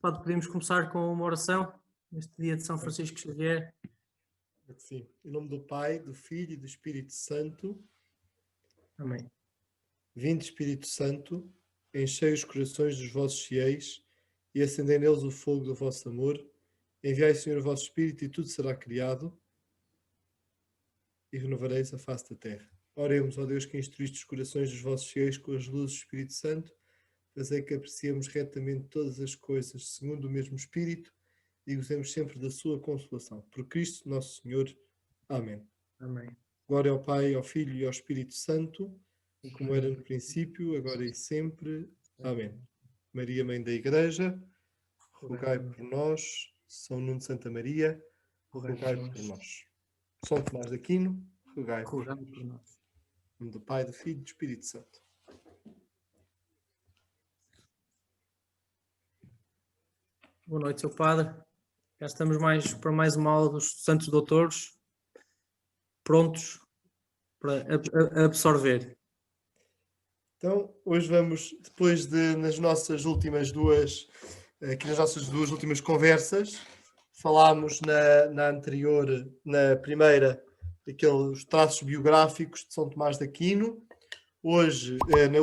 Padre, podemos começar com uma oração neste dia de São Francisco Xavier. Sim. Em nome do Pai, do Filho e do Espírito Santo. Amém. Vinde, Espírito Santo, enchei os corações dos vossos fiéis e acendei neles o fogo do vosso amor. Enviai, Senhor, o vosso Espírito e tudo será criado e renovareis a face da terra. Oremos, ó Deus, que instruíste os corações dos vossos fiéis com as luzes do Espírito Santo, fazei que apreciemos retamente todas as coisas segundo o mesmo Espírito e gozemos sempre da sua consolação. Por Cristo nosso Senhor. Amém. Amém. Glória ao Pai, ao Filho e ao Espírito Santo, como era no princípio, agora e sempre. Amém. Maria, Mãe da Igreja, rogai por nós. São Nuno de Santa Maria, rogai por nós. São Tomás de Aquino, rogai por nós. Em nome do Pai, do Filho e do Espírito Santo. Boa noite, Sr. Padre. Já estamos para mais uma aula dos Santos Doutores, prontos para absorver. Então, hoje vamos, depois de, nas nossas duas últimas conversas, falámos na anterior, na primeira, daqueles traços biográficos de São Tomás de Aquino. Hoje, na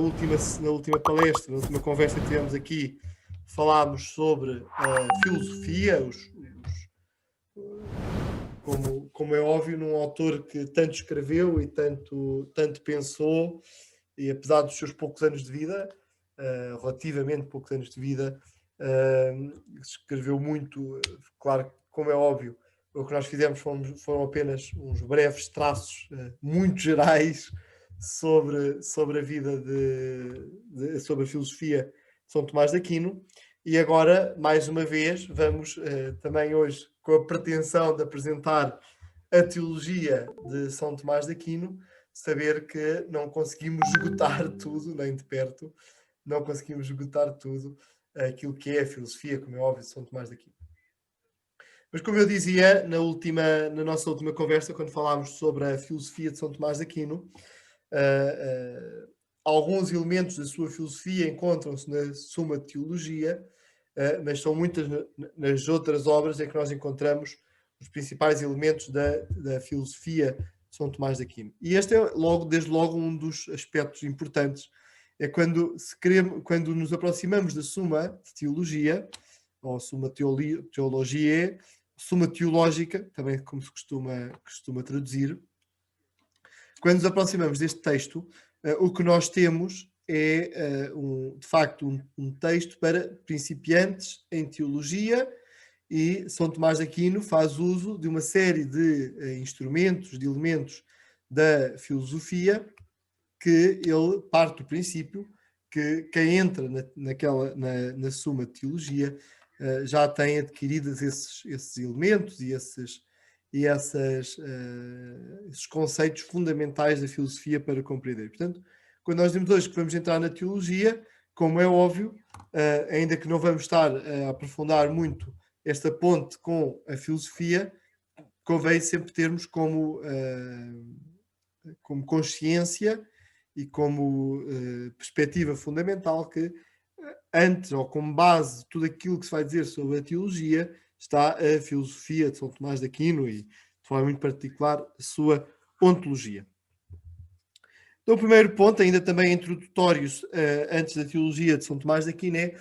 última palestra, na última conversa que tivemos aqui, falámos sobre a filosofia, como é óbvio, num autor que tanto escreveu e tanto pensou, e apesar dos seus poucos anos de vida, relativamente poucos anos de vida, escreveu muito. Claro, como é óbvio, o que nós fizemos foram apenas uns breves traços muito gerais sobre a vida sobre a filosofia de São Tomás de Aquino. E agora, mais uma vez, vamos também hoje, com a pretensão de apresentar a teologia de São Tomás de Aquino, saber que não conseguimos esgotar tudo, nem de perto, não conseguimos esgotar tudo aquilo que é a filosofia, como é óbvio, de São Tomás de Aquino. Mas como eu dizia na nossa última conversa, quando falámos sobre a filosofia de São Tomás de Aquino, alguns elementos da sua filosofia encontram-se na Suma Teologia, mas são muitas nas outras obras em que nós encontramos os principais elementos da filosofia de São Tomás de Aquino. E este é, desde logo, um dos aspectos importantes. É quando nos aproximamos da Suma de Teologia, ou Suma Teologiae, Suma Teológica, também como se costuma traduzir. Quando nos aproximamos deste texto, o que nós temos é, de facto, um texto para principiantes em teologia, e São Tomás de Aquino faz uso de uma série de instrumentos, de elementos da filosofia, que ele parte do princípio que quem entra na Suma de Teologia já tem adquiridos esses elementos e esses conceitos fundamentais da filosofia para compreender. Portanto, quando nós dizemos hoje que vamos entrar na teologia, como é óbvio, ainda que não vamos estar a aprofundar muito esta ponte com a filosofia, convém sempre termos como consciência e como perspectiva fundamental que antes, ou como base de tudo aquilo que se vai dizer sobre a teologia, está a filosofia de São Tomás de Aquino e, de forma muito particular, a sua ontologia. Então, o primeiro ponto, ainda também introdutório, antes da teologia de São Tomás de Aquino, é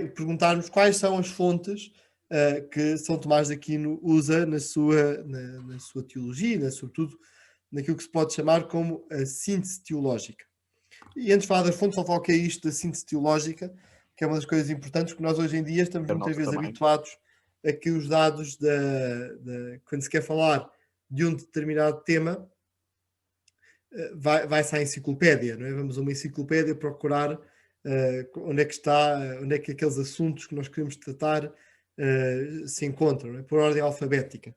perguntarmos quais são as fontes que São Tomás de Aquino usa na sua teologia, sobretudo naquilo que se pode chamar como a síntese teológica. E antes de falar das fontes, só falar o que é isto da síntese teológica, que é uma das coisas importantes, porque nós hoje em dia estamos muitas vezes habituados a que os dados, quando se quer falar de um determinado tema, vai-se à enciclopédia, não é? Vamos a uma enciclopédia procurar onde é que aqueles assuntos que nós queremos tratar se encontram, não é? Por ordem alfabética.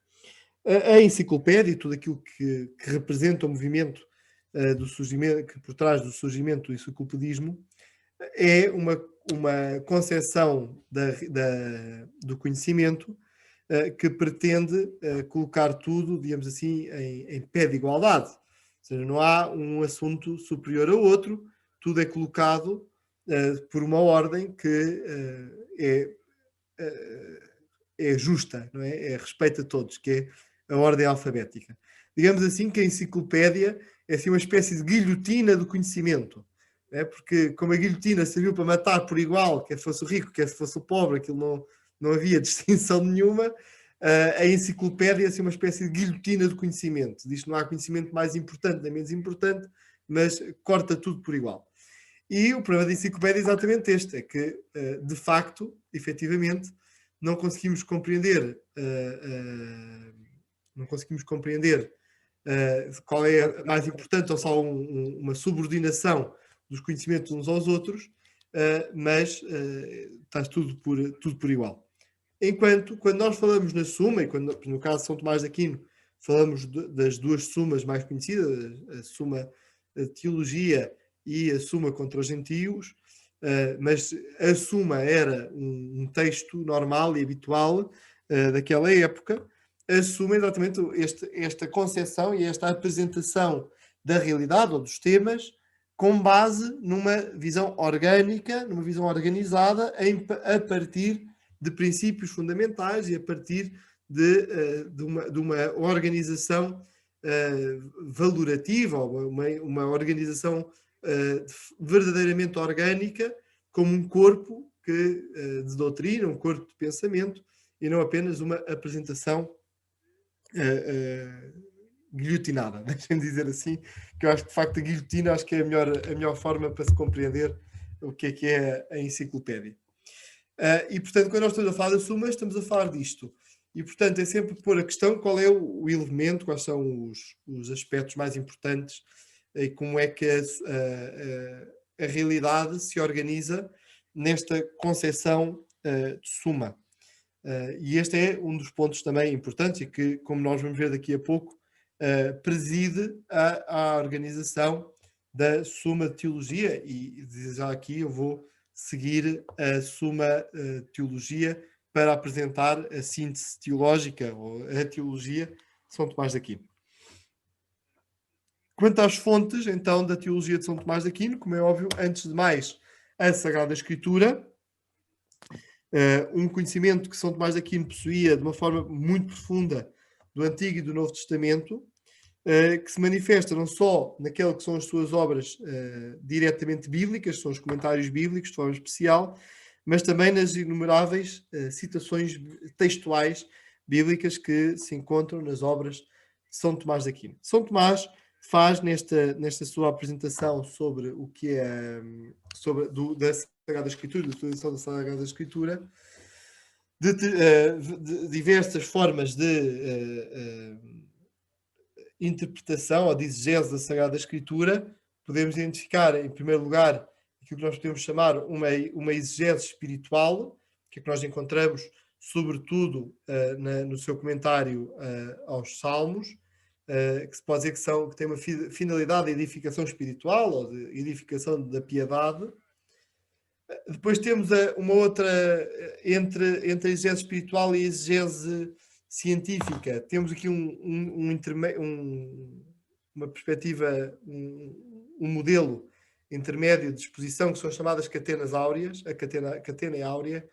A enciclopédia e tudo aquilo que representa o movimento do surgimento, que por trás do surgimento do enciclopedismo, é uma concepção do conhecimento que pretende colocar tudo, digamos assim, em pé de igualdade. Ou seja, não há um assunto superior a outro, tudo é colocado por uma ordem que é é justa, não é? Respeita todos, que é a ordem alfabética. Digamos assim que a enciclopédia é assim uma espécie de guilhotina do conhecimento, é? Porque como a guilhotina serviu para matar por igual, quer fosse o rico, quer fosse o pobre, aquilo não havia distinção nenhuma, a enciclopédia é assim uma espécie de guilhotina do conhecimento. Diz que não há conhecimento mais importante nem menos importante, mas corta tudo por igual. E o problema da enciclopédia é exatamente este, é que, de facto, efetivamente, não conseguimos compreender qual é mais importante ou só uma subordinação dos conhecimentos uns aos outros, mas está tudo por igual. Enquanto, quando nós falamos na suma, e quando, no caso de São Tomás de Aquino, falamos das duas sumas mais conhecidas, a suma de teologia e a suma contra os gentios, mas a suma era um texto normal e habitual daquela época. A suma é exatamente esta concepção e esta apresentação da realidade ou dos temas com base numa visão orgânica, numa visão organizada, a partir de princípios fundamentais e a partir de uma organização valorativa, ou uma organização verdadeiramente orgânica, como um corpo de doutrina, um corpo de pensamento, e não apenas uma apresentação guilhotinada, deixem-me dizer assim, que eu acho que de facto a guilhotina acho que é a melhor forma para se compreender o que é a enciclopédia. E portanto, quando nós estamos a falar da suma, estamos a falar disto. E portanto, é sempre pôr a questão qual é o elemento, quais são os aspectos mais importantes e como é que a realidade se organiza nesta concepção de suma. E este é um dos pontos também importantes e que, como nós vamos ver daqui a pouco, preside à organização da Suma de Teologia. E já aqui eu vou seguir a Suma Teologia para apresentar a síntese teológica ou a teologia de São Tomás de Aquino. Quanto às fontes, então, da teologia de São Tomás de Aquino, como é óbvio, antes de mais, a Sagrada Escritura, um conhecimento que São Tomás de Aquino possuía de uma forma muito profunda do Antigo e do Novo Testamento, que se manifesta não só naquela que são as suas obras diretamente bíblicas, são os comentários bíblicos de forma especial, mas também nas inumeráveis citações textuais bíblicas que se encontram nas obras de São Tomás de Aquino. São Tomás faz nesta sua apresentação sobre o que é da Sagrada Escritura, da utilização da Sagrada Escritura, de diversas formas de interpretação ou de exegese da Sagrada Escritura. Podemos identificar, em primeiro lugar, aquilo que nós podemos chamar uma exegese espiritual, que é que nós encontramos, sobretudo, no seu comentário aos Salmos, que se pode dizer que tem uma finalidade de edificação espiritual ou de edificação da piedade. Depois temos uma outra, entre a exegese espiritual e a exegese científica, temos aqui uma perspectiva, um modelo intermédio de exposição, que são as chamadas catenas áureas, a catena áurea,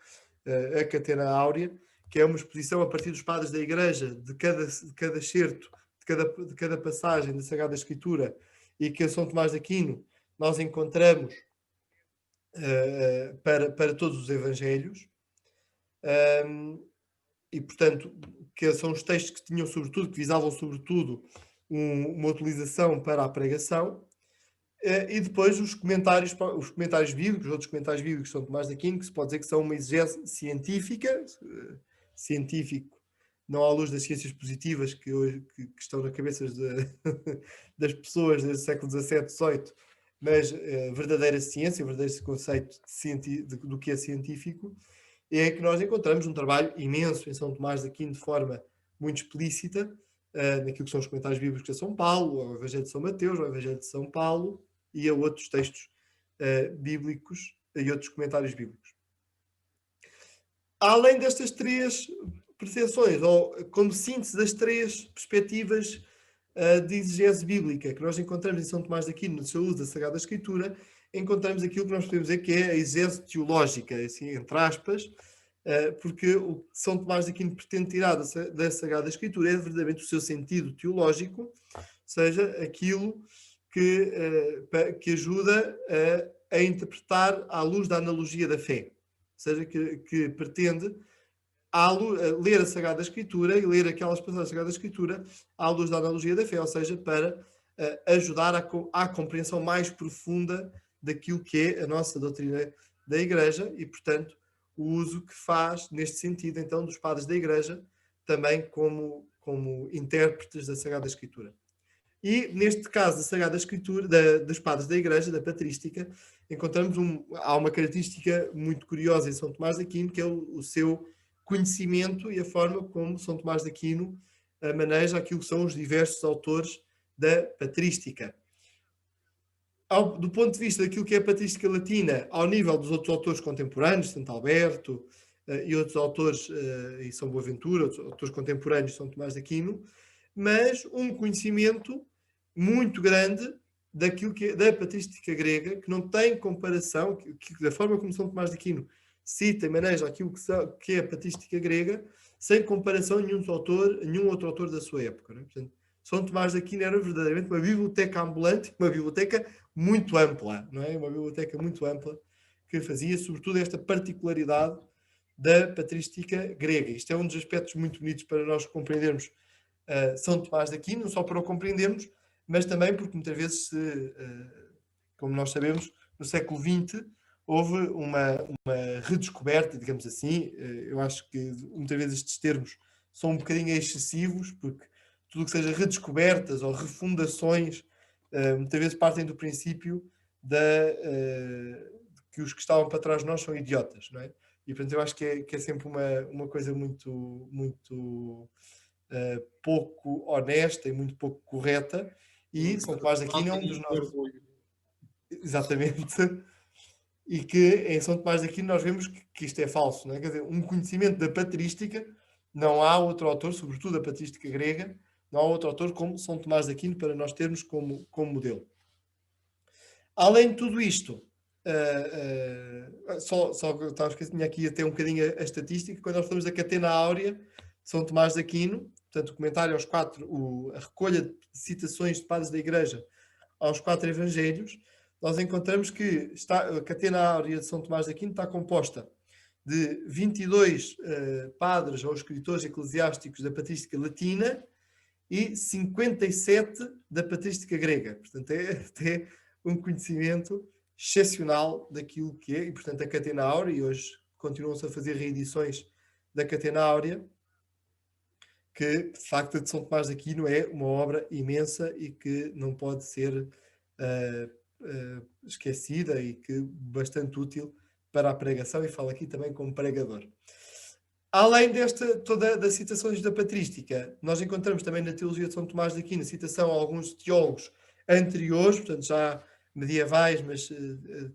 que é uma exposição a partir dos padres da Igreja, de cada excerto, de cada passagem da Sagrada Escritura, e que a São Tomás de Aquino nós encontramos para todos os Evangelhos. E, portanto, que são os textos que tinham, sobretudo, que visavam, sobretudo, uma utilização para a pregação. E depois os comentários bíblicos, outros comentários bíblicos de São Tomás de Aquino, que se pode dizer que são uma exegese científica, científico, não à luz das ciências positivas que estão na cabeça das pessoas desde o século XVII, XVIII, mas verdadeira ciência, verdadeiro conceito do que é científico, é que nós encontramos um trabalho imenso em São Tomás de Aquino de forma muito explícita, naquilo que são os comentários bíblicos de São Paulo, ao Evangelho de São Mateus, ao Evangelho de São Paulo e a outros textos bíblicos e outros comentários bíblicos. Além destas três percepções, ou como síntese das três perspectivas de exegese bíblica que nós encontramos em São Tomás de Aquino no seu uso da Sagrada Escritura, encontramos aquilo que nós podemos dizer que é a exegese teológica, assim, entre aspas, porque o que São Tomás de Aquino pretende tirar da Sagrada Escritura é verdadeiramente o seu sentido teológico, ou seja, aquilo que ajuda a interpretar à luz da analogia da fé, ou seja, que pretende a ler a Sagrada Escritura e ler aquelas passagens da Sagrada Escritura à luz da analogia da fé, ou seja, para ajudar à compreensão mais profunda daquilo que é a nossa doutrina da Igreja e, portanto, o uso que faz, neste sentido, então, dos padres da Igreja, também como intérpretes da Sagrada Escritura. E, neste caso da Sagrada Escritura, dos padres da Igreja, da patrística, encontramos há uma característica muito curiosa em São Tomás de Aquino, que é o seu conhecimento e a forma como São Tomás de Aquino maneja aquilo que são os diversos autores da patrística. Do ponto de vista daquilo que é a patrística latina, ao nível dos outros autores contemporâneos, Santo Alberto e outros autores, e São Boaventura, outros autores contemporâneos de São Tomás de Aquino, mas um conhecimento muito grande daquilo que é da patrística grega, que não tem comparação, da forma como São Tomás de Aquino cita e maneja aquilo que é a patrística grega, sem comparação a nenhum outro autor da sua época. Não é? Portanto, São Tomás de Aquino era verdadeiramente uma biblioteca ambulante, uma biblioteca muito ampla, não é? Uma biblioteca muito ampla, que fazia, sobretudo, esta particularidade da patrística grega. Isto é um dos aspectos muito bonitos para nós compreendermos São Tomás de Aquino, não só para o compreendermos, mas também porque muitas vezes, como nós sabemos, no século XX houve uma redescoberta, digamos assim. Eu acho que muitas vezes estes termos são um bocadinho excessivos, porque tudo que seja redescobertas ou refundações, muitas vezes partem do princípio que os que estavam para trás de nós são idiotas, não é? E, portanto, eu acho que é sempre uma coisa muito, muito pouco honesta e muito pouco correta. E São Tomás de Aquino é um dos nossos... Exatamente. E que em São Tomás de Aquino nós vemos que isto é falso, não é? Quer dizer, um conhecimento da patrística, não há outro autor, sobretudo a patrística grega, não há outro autor como São Tomás de Aquino para nós termos como modelo. Além de tudo isto, só estava esquecendo, tinha aqui até um bocadinho a estatística, quando nós falamos da Catena Áurea de São Tomás de Aquino, portanto, o comentário aos a recolha de citações de padres da Igreja aos 4 Evangelhos, nós encontramos que a Catena Áurea de São Tomás de Aquino está composta de 22 padres ou escritores eclesiásticos da patrística latina e 57 da patrística grega. Portanto, é um conhecimento excepcional daquilo que é, e portanto a Catena Áurea, e hoje continuam-se a fazer reedições da Catena Áurea, que de facto a de São Tomás de Aquino é uma obra imensa e que não pode ser esquecida e que bastante útil para a pregação, e falo aqui também como pregador. Além toda das citações da patrística, nós encontramos também na teologia de São Tomás de Aquino citação a alguns teólogos anteriores, portanto já medievais, mas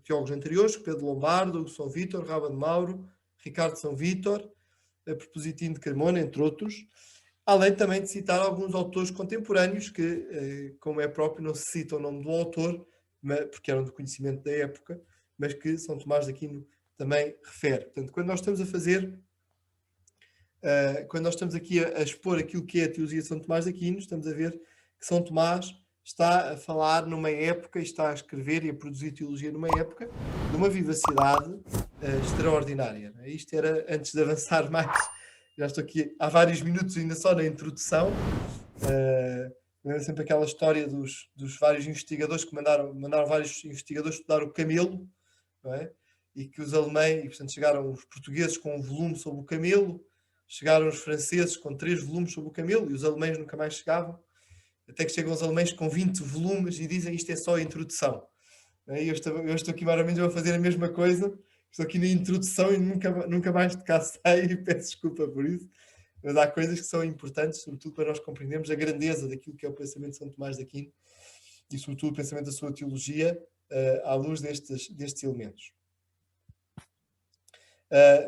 teólogos anteriores, Pedro Lombardo, São Vítor, Raban de Mauro, Ricardo São Vítor, Propositino de Cremona, entre outros, além também de citar alguns autores contemporâneos que, como é próprio, não se cita o nome do autor, porque eram do conhecimento da época, mas que São Tomás de Aquino também refere. Portanto, quando nós estamos aqui a expor aquilo que é a teologia de São Tomás de Aquino, estamos a ver que São Tomás está a falar numa época, está a escrever e a produzir teologia numa época de uma vivacidade extraordinária. Isto era, antes de avançar mais, já estou aqui há vários minutos ainda só na introdução, sempre aquela história dos vários investigadores que mandaram vários investigadores estudar o camelo, não é? E que os alemães, e portanto chegaram os portugueses com um volume sobre o camelo, chegaram os franceses com 3 volumes sobre o camelo, e os alemães nunca mais chegavam, até que chegam os alemães com 20 volumes e dizem isto é só a introdução. Eu estou aqui mais ou menos a fazer a mesma coisa, estou aqui na introdução e nunca mais de cá saio, e peço desculpa por isso, mas há coisas que são importantes, sobretudo para nós compreendermos a grandeza daquilo que é o pensamento de São Tomás de Aquino e sobretudo o pensamento da sua teologia à luz destes elementos.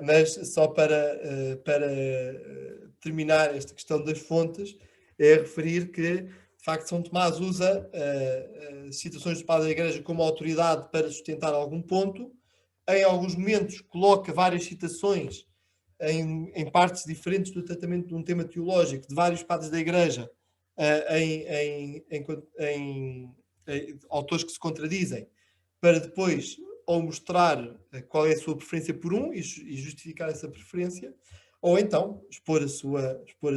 Mas só para terminar esta questão das fontes, é referir que, de facto, São Tomás usa citações do Padre da Igreja como autoridade para sustentar algum ponto. Em alguns momentos coloca várias citações em partes diferentes do tratamento de um tema teológico, de vários padres da Igreja, em autores que se contradizem, para depois ou mostrar qual é a sua preferência por um e justificar essa preferência, ou então expor a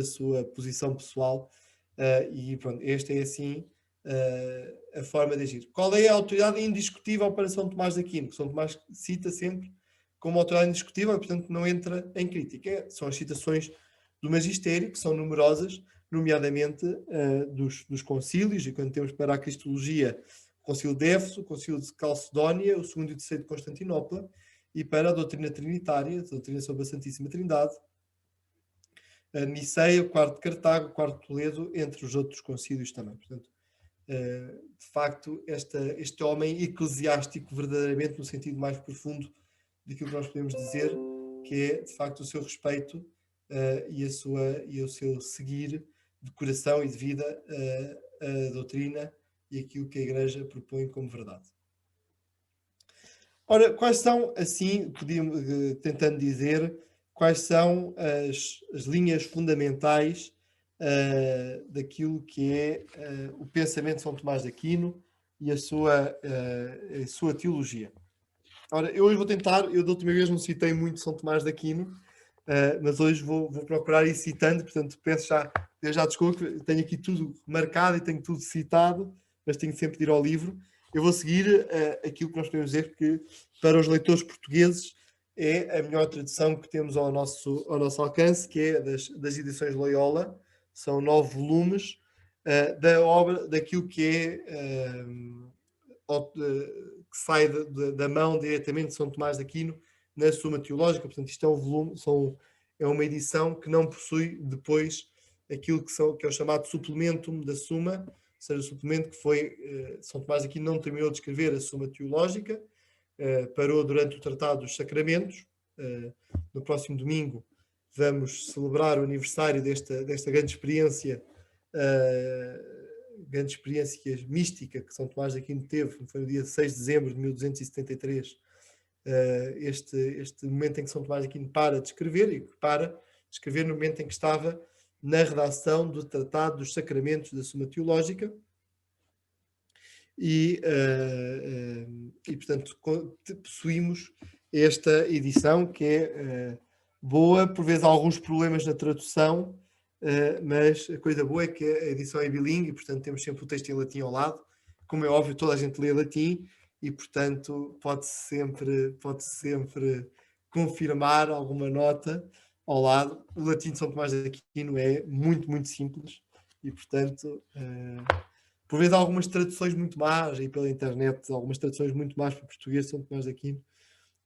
sua posição pessoal. E pronto, esta é assim a forma de agir. Qual é a autoridade indiscutível para São Tomás de Aquino? Que São Tomás cita sempre como autoridade indiscutível, e portanto não entra em crítica. São as citações do magistério, que são numerosas, nomeadamente dos concílios, e quando temos para a Cristologia o concílio de Éfeso, o concílio de Calcedónia, o segundo e o terceiro de Constantinopla, e para a doutrina trinitária, a doutrina sobre a Santíssima Trindade, a Niceia, o quarto de Cartago, o quarto de Toledo, entre os outros concílios também. Portanto, de facto, este homem eclesiástico, verdadeiramente no sentido mais profundo daquilo que nós podemos dizer, que é, de facto, o seu respeito e o seu seguir de coração e de vida a doutrina e aquilo que a Igreja propõe como verdade. Ora, quais são, assim, tentando dizer, quais são as linhas fundamentais daquilo que é o pensamento de São Tomás de Aquino e a sua teologia. Ora, eu hoje vou tentar, eu da última vez não citei muito São Tomás de Aquino, mas hoje vou procurar ir citando, portanto peço já desculpa, tenho aqui tudo marcado e tenho tudo citado, mas tenho sempre de ir ao livro. Eu vou seguir aquilo que nós podemos dizer que para os leitores portugueses é a melhor tradução que temos ao nosso alcance, que é das edições Loyola. São 9 volumes da obra, daquilo que é que sai da mão diretamente de São Tomás de Aquino na Suma Teológica. Portanto, isto é um volume, é uma edição que não possui depois aquilo que é o chamado suplementum da Suma, ou seja, o suplemento que foi São Tomás de Aquino não terminou de escrever a Suma Teológica, parou durante o Tratado dos Sacramentos. No próximo domingo vamos celebrar o aniversário desta grande experiência mística que São Tomás de Aquino teve. Foi no dia 6 de dezembro de 1273, este momento em que São Tomás de Aquino para de escrever, e para de escrever no momento em que estava na redação do Tratado dos Sacramentos da Suma Teológica. E portanto, possuímos esta edição que é boa, por vezes há alguns problemas na tradução, mas a coisa boa é que a edição é bilingue e, portanto, temos sempre o texto em latim ao lado. Como é óbvio, toda a gente lê latim e, portanto, pode-se sempre confirmar alguma nota ao lado. O latim de São Tomás de Aquino é muito, muito simples e, portanto, por vezes há algumas traduções muito más aí pela internet, algumas traduções muito más para português de São Tomás de Aquino.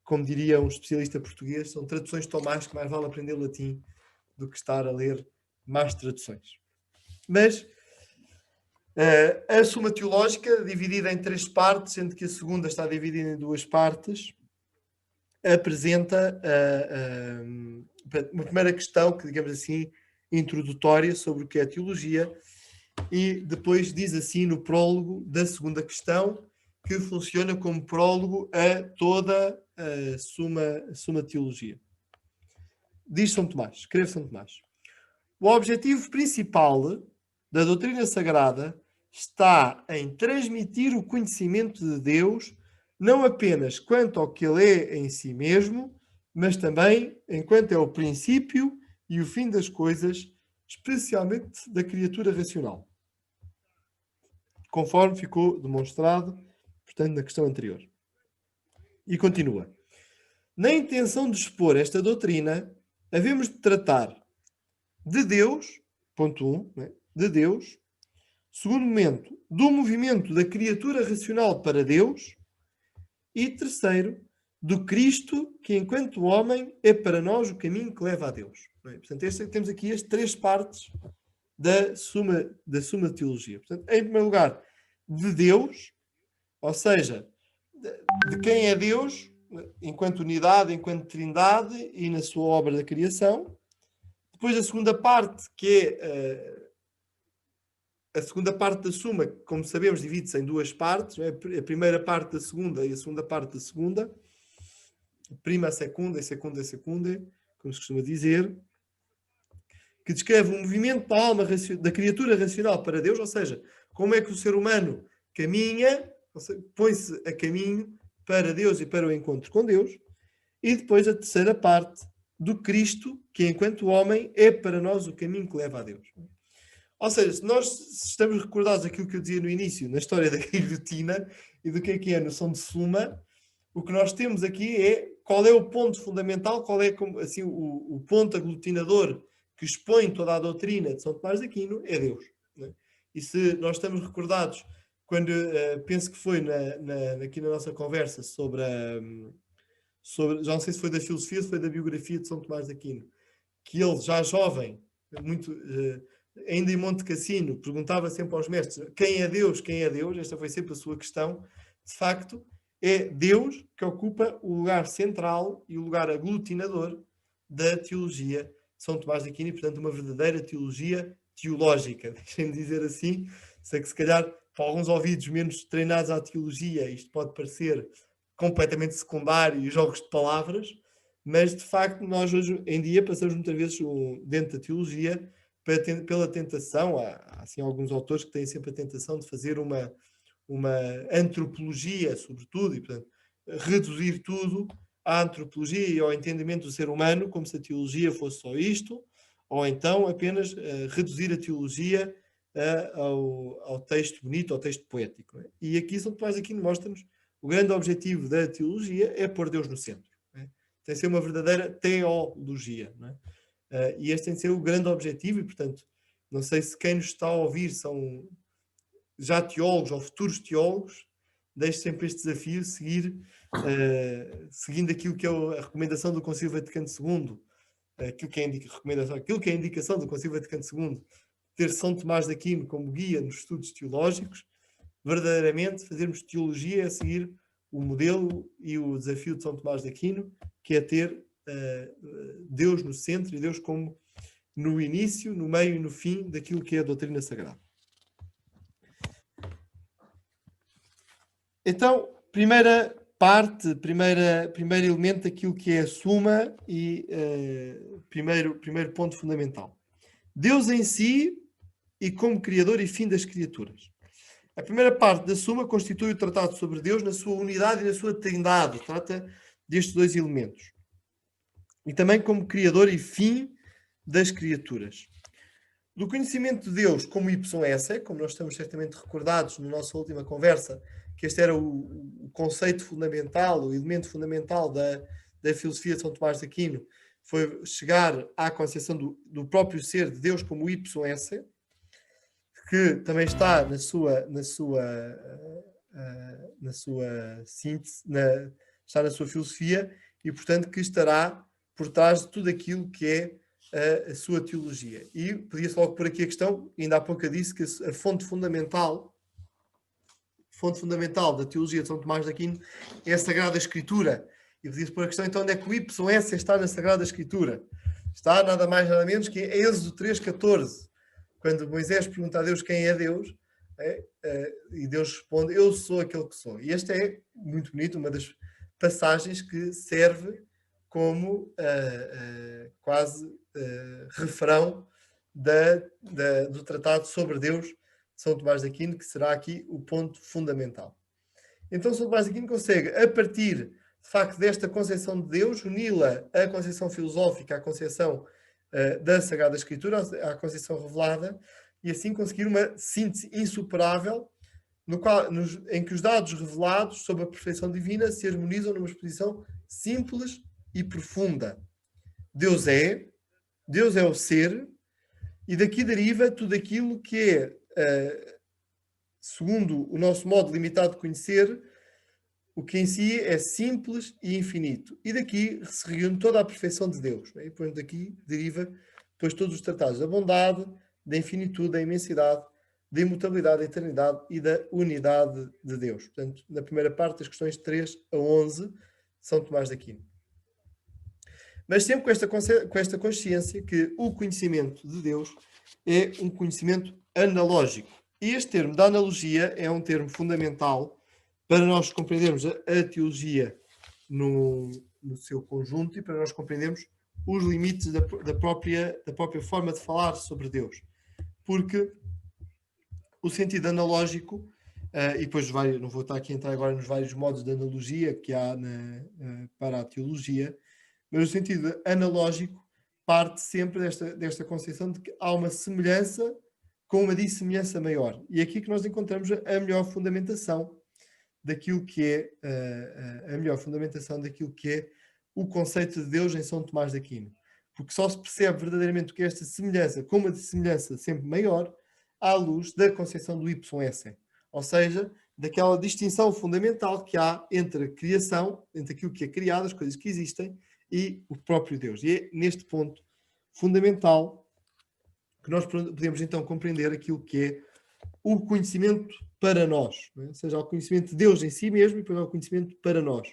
Como diria um especialista português, são traduções tão más que mais vale aprender latim do que estar a ler más traduções. Mas a Suma Teológica, dividida em 3 partes, sendo que a segunda está dividida em 2 partes, apresenta uma primeira questão, que digamos assim, introdutória sobre o que é a teologia, e depois diz assim no prólogo da segunda questão, que funciona como prólogo a toda a Suma Teologia. Diz São Tomás, escreve São Tomás: o objetivo principal da doutrina sagrada está em transmitir o conhecimento de Deus, não apenas quanto ao que ele é em si mesmo, mas também enquanto é o princípio e o fim das coisas, especialmente da criatura racional, conforme ficou demonstrado, portanto, na questão anterior. E continua: na intenção de expor esta doutrina, havemos de tratar de Deus, ponto 1, né? De Deus. Segundo momento, do movimento da criatura racional para Deus. E terceiro, do Cristo, que enquanto homem é para nós o caminho que leva a Deus. Portanto, temos aqui as 3 partes da Suma Teologia. Portanto, em primeiro lugar, de Deus, ou seja, de quem é Deus, enquanto unidade, enquanto trindade e na sua obra da criação. Depois a segunda parte, que é a segunda parte da Suma, como sabemos, divide-se em 2 partes. Não é? A primeira parte da segunda e a segunda parte da segunda. Prima secunda e secunda secunda, como se costuma dizer, que descreve o movimento da alma da criatura racional para Deus, ou seja, como é que o ser humano caminha, põe-se a caminho para Deus e para o encontro com Deus. E depois a terceira parte do Cristo, que enquanto homem é para nós o caminho que leva a Deus. Ou seja, se nós estamos recordados daquilo que eu dizia no início, na história da guilhotina e do que é a noção de suma, o que nós temos aqui é qual é o ponto fundamental, qual é assim, o ponto aglutinador que expõe toda a doutrina de São Tomás de Aquino, é Deus. Né? E se nós estamos recordados, quando penso que foi aqui na nossa conversa sobre já não sei se foi da filosofia, se foi da biografia de São Tomás de Aquino, que ele, já jovem, muito, ainda em Monte Cassino, perguntava sempre aos mestres, quem é Deus? Quem é Deus? Esta foi sempre a sua questão. De facto, é Deus que ocupa o lugar central e o lugar aglutinador da teologia de São Tomás de Aquino, e, portanto, uma verdadeira teologia teológica. Deixem-me dizer assim, sei que se calhar, para alguns ouvidos menos treinados à teologia, isto pode parecer completamente secundário e jogos de palavras, mas, de facto, nós hoje em dia passamos muitas vezes dentro da teologia pela tentação, há assim alguns autores que têm sempre a tentação de fazer uma antropologia, sobretudo, e, portanto, reduzir tudo à antropologia e ao entendimento do ser humano, como se a teologia fosse só isto, ou então apenas reduzir a teologia ao texto bonito, ao texto poético. Não é? E aqui São Tomás de Aquino mostra-nos o grande objetivo da teologia é pôr Deus no centro. Não é? Tem de ser uma verdadeira teologia. Não é? E este tem de ser o grande objetivo, e, portanto, não sei se quem nos está a ouvir são já teólogos ou futuros teólogos, deixo sempre este desafio, seguindo aquilo que é a recomendação do Concílio Vaticano II, aquilo que é a indicação do Concílio Vaticano II, ter São Tomás de Aquino como guia nos estudos teológicos, verdadeiramente fazermos teologia a seguir o modelo e o desafio de São Tomás de Aquino, que é ter Deus no centro e Deus como no início, no meio e no fim daquilo que é a doutrina sagrada. Então, primeira parte, primeiro elemento daquilo que é a suma e primeiro ponto fundamental. Deus em si e como Criador e fim das criaturas. A primeira parte da suma constitui o tratado sobre Deus na sua unidade e na sua trindade. Trata destes dois elementos. E também como Criador e fim das criaturas. Do conhecimento de Deus como ipsum esse, como nós estamos certamente recordados na nossa última conversa, que este era o conceito fundamental, o elemento fundamental da filosofia de São Tomás de Aquino, foi chegar à concepção do próprio ser de Deus como ipsum esse, que também está na sua síntese, está na sua filosofia, e, portanto, que estará por trás de tudo aquilo que é a sua teologia. E podia-se logo por aqui a questão, ainda há pouco eu disse que a fonte fundamental da teologia de São Tomás de Aquino é a Sagrada Escritura. E podia-se por a questão, então, onde é que o ipsum esse está na Sagrada Escritura? Está nada mais nada menos que em Êxodo 3,14. Quando Moisés pergunta a Deus quem é Deus, e Deus responde, eu sou aquele que sou. E esta é muito bonito, uma das passagens que serve como quase refrão do tratado sobre Deus de São Tomás de Aquino, que será aqui o ponto fundamental. Então São Tomás de Aquino consegue, a partir, de facto, desta concepção de Deus, uni-la à concepção filosófica, à concepção da Sagrada Escritura, à concepção revelada, e assim conseguir uma síntese insuperável em que os dados revelados sobre a perfeição divina se harmonizam numa exposição simples e profunda. Deus é o ser, e daqui deriva tudo aquilo que é, segundo o nosso modo limitado de conhecer, o que em si é simples e infinito. E daqui se reúne toda a perfeição de Deus. Né? E depois daqui deriva depois todos os tratados da bondade, da infinitude, da imensidade, da imutabilidade, da eternidade e da unidade de Deus. Portanto, na primeira parte, das questões 3 a 11, São Tomás de Aquino. Mas sempre com esta consciência que o conhecimento de Deus é um conhecimento analógico. E este termo da analogia é um termo fundamental para nós compreendermos a teologia no seu conjunto e para nós compreendermos os limites da própria forma de falar sobre Deus. Porque o sentido analógico, e depois não vou estar aqui a entrar agora nos vários modos de analogia que há para a teologia, mas o sentido analógico parte sempre desta concepção de que há uma semelhança com uma dissemelhança maior. E é aqui que nós encontramos a melhor fundamentação daquilo que é o conceito de Deus em São Tomás de Aquino. Porque só se percebe verdadeiramente o que é esta semelhança com uma dissemelhança sempre maior à luz da concepção do YS. Ou seja, daquela distinção fundamental que há entre a criação, entre aquilo que é criado, as coisas que existem, e o próprio Deus. E é neste ponto fundamental que nós podemos então compreender aquilo que é o conhecimento para nós, não é? Ou seja, o conhecimento de Deus em si mesmo e depois o conhecimento para nós.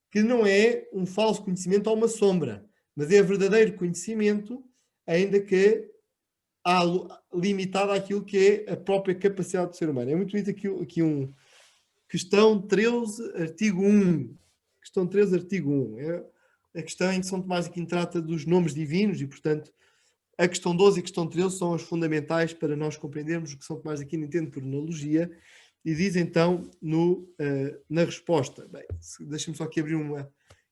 Que não é um falso conhecimento ou uma sombra, mas é verdadeiro conhecimento, ainda que limitado àquilo que é a própria capacidade do ser humano. É muito bonito aqui questão 13, artigo 1. Questão 13, artigo 1. É a questão em que São Tomás de Aquino trata dos nomes divinos e, portanto, a questão 12 e a questão 13 são as fundamentais para nós compreendermos o que São Tomás de Aquino entende por analogia e diz então na resposta. Bem, deixa-me só aqui abrir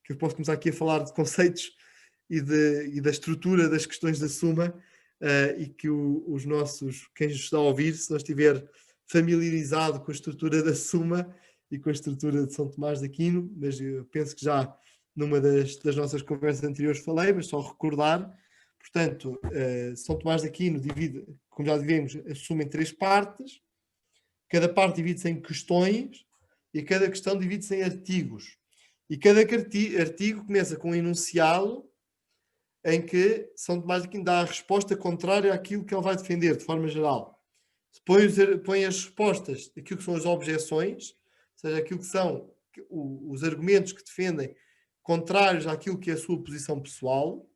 que eu posso começar aqui a falar de conceitos e da estrutura das questões da Suma e que quem nos está a ouvir, se não estiver familiarizado com a estrutura da Suma e com a estrutura de São Tomás de Aquino, mas eu penso que já numa das nossas conversas anteriores falei, mas só recordar. Portanto, São Tomás de Aquino divide, como já vimos, a Suma em 3 partes. Cada parte divide-se em questões e cada questão divide-se em artigos. E cada artigo começa com um enunciado em que São Tomás de Aquino dá a resposta contrária àquilo que ele vai defender, de forma geral. Põe as respostas daquilo que são as objeções, ou seja, aquilo que são os argumentos que defendem contrários àquilo que é a sua posição pessoal.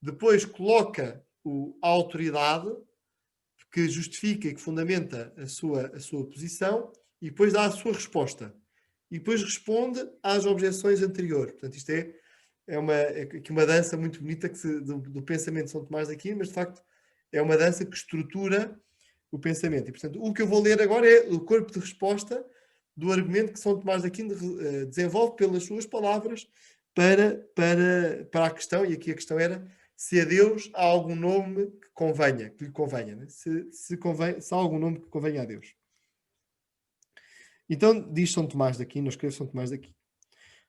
Depois coloca a autoridade que justifica e que fundamenta a sua posição e depois dá a sua resposta. E depois responde às objeções anteriores. Portanto, isto é uma dança muito bonita do pensamento de São Tomás de Aquino, mas de facto é uma dança que estrutura o pensamento. E, portanto, o que eu vou ler agora é o corpo de resposta do argumento que São Tomás de Aquino desenvolve pelas suas palavras para a questão, e aqui a questão era se a Deus há algum nome que lhe convenha, né? Se há algum nome que convenha a Deus. Então, diz São Tomás de Aquino, escreve São Tomás de Aquino: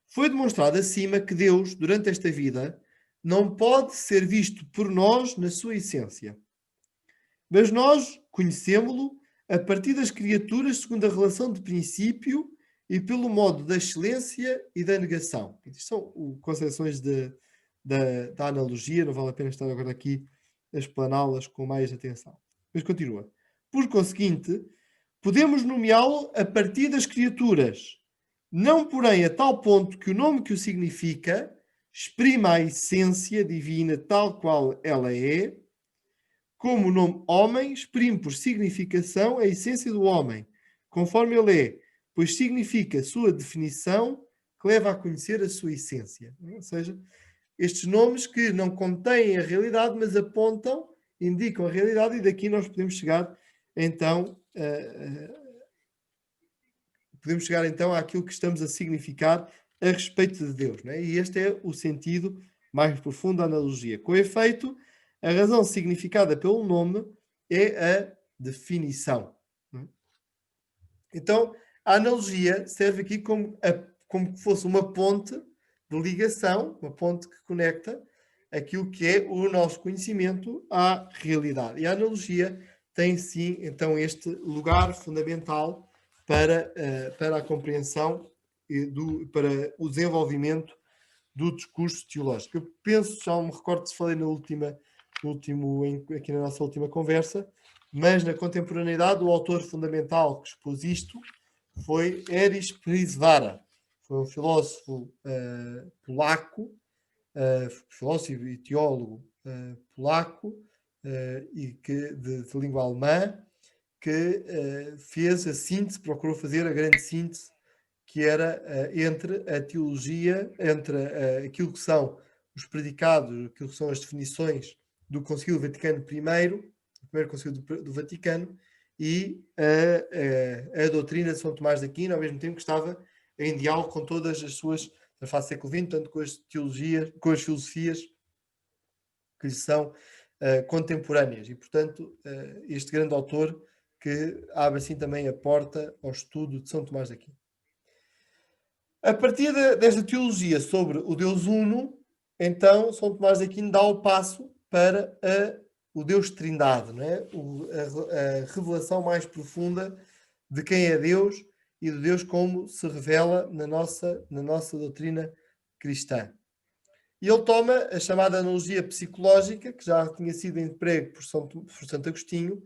foi demonstrado acima que Deus, durante esta vida, não pode ser visto por nós na sua essência. Mas nós conhecemos-lo a partir das criaturas segundo a relação de princípio e pelo modo da excelência e da negação. Isto são concepções da analogia, não vale a pena estar agora aqui a explaná-las com mais atenção. Mas continua. Por conseguinte, podemos nomeá-lo a partir das criaturas, não porém a tal ponto que o nome que o significa exprima a essência divina tal qual ela é, como o nome homem exprime por significação a essência do homem, conforme ele é, pois significa a sua definição que leva a conhecer a sua essência. Ou seja, estes nomes que não contêm a realidade, mas apontam, indicam a realidade, e daqui nós podemos chegar então àquilo que estamos a significar a respeito de Deus. Não é? E este é o sentido mais profundo da analogia. Com efeito, a razão significada pelo nome é a definição. Não é? Então, a analogia serve aqui como que fosse uma ponte de ligação, uma ponte que conecta aquilo que é o nosso conhecimento à realidade. E a analogia tem, sim, então, este lugar fundamental para a compreensão para o desenvolvimento do discurso teológico. Eu penso, já me recordo se falei aqui na nossa última conversa, mas na contemporaneidade o autor fundamental que expôs isto foi Erich Prizvara. Foi um filósofo polaco, filósofo e teólogo polaco e de língua alemã, que fez a síntese, procurou fazer a grande síntese que era entre a teologia, entre aquilo que são os predicados, aquilo que são as definições do Concílio Vaticano I, o primeiro Concílio do Vaticano, e a doutrina de São Tomás de Aquino, ao mesmo tempo que estava em diálogo com todas as suas, na fase do século XX, tanto com as teologias, com as filosofias que lhe são contemporâneas. E, portanto, este grande autor que abre assim também a porta ao estudo de São Tomás de Aquino. A partir desta teologia sobre o Deus Uno, então São Tomás de Aquino dá o passo para o Deus Trindade, não é? A revelação mais profunda de quem é Deus e de Deus como se revela na nossa doutrina cristã. E ele toma a chamada analogia psicológica, que já tinha sido emprego por Santo Agostinho,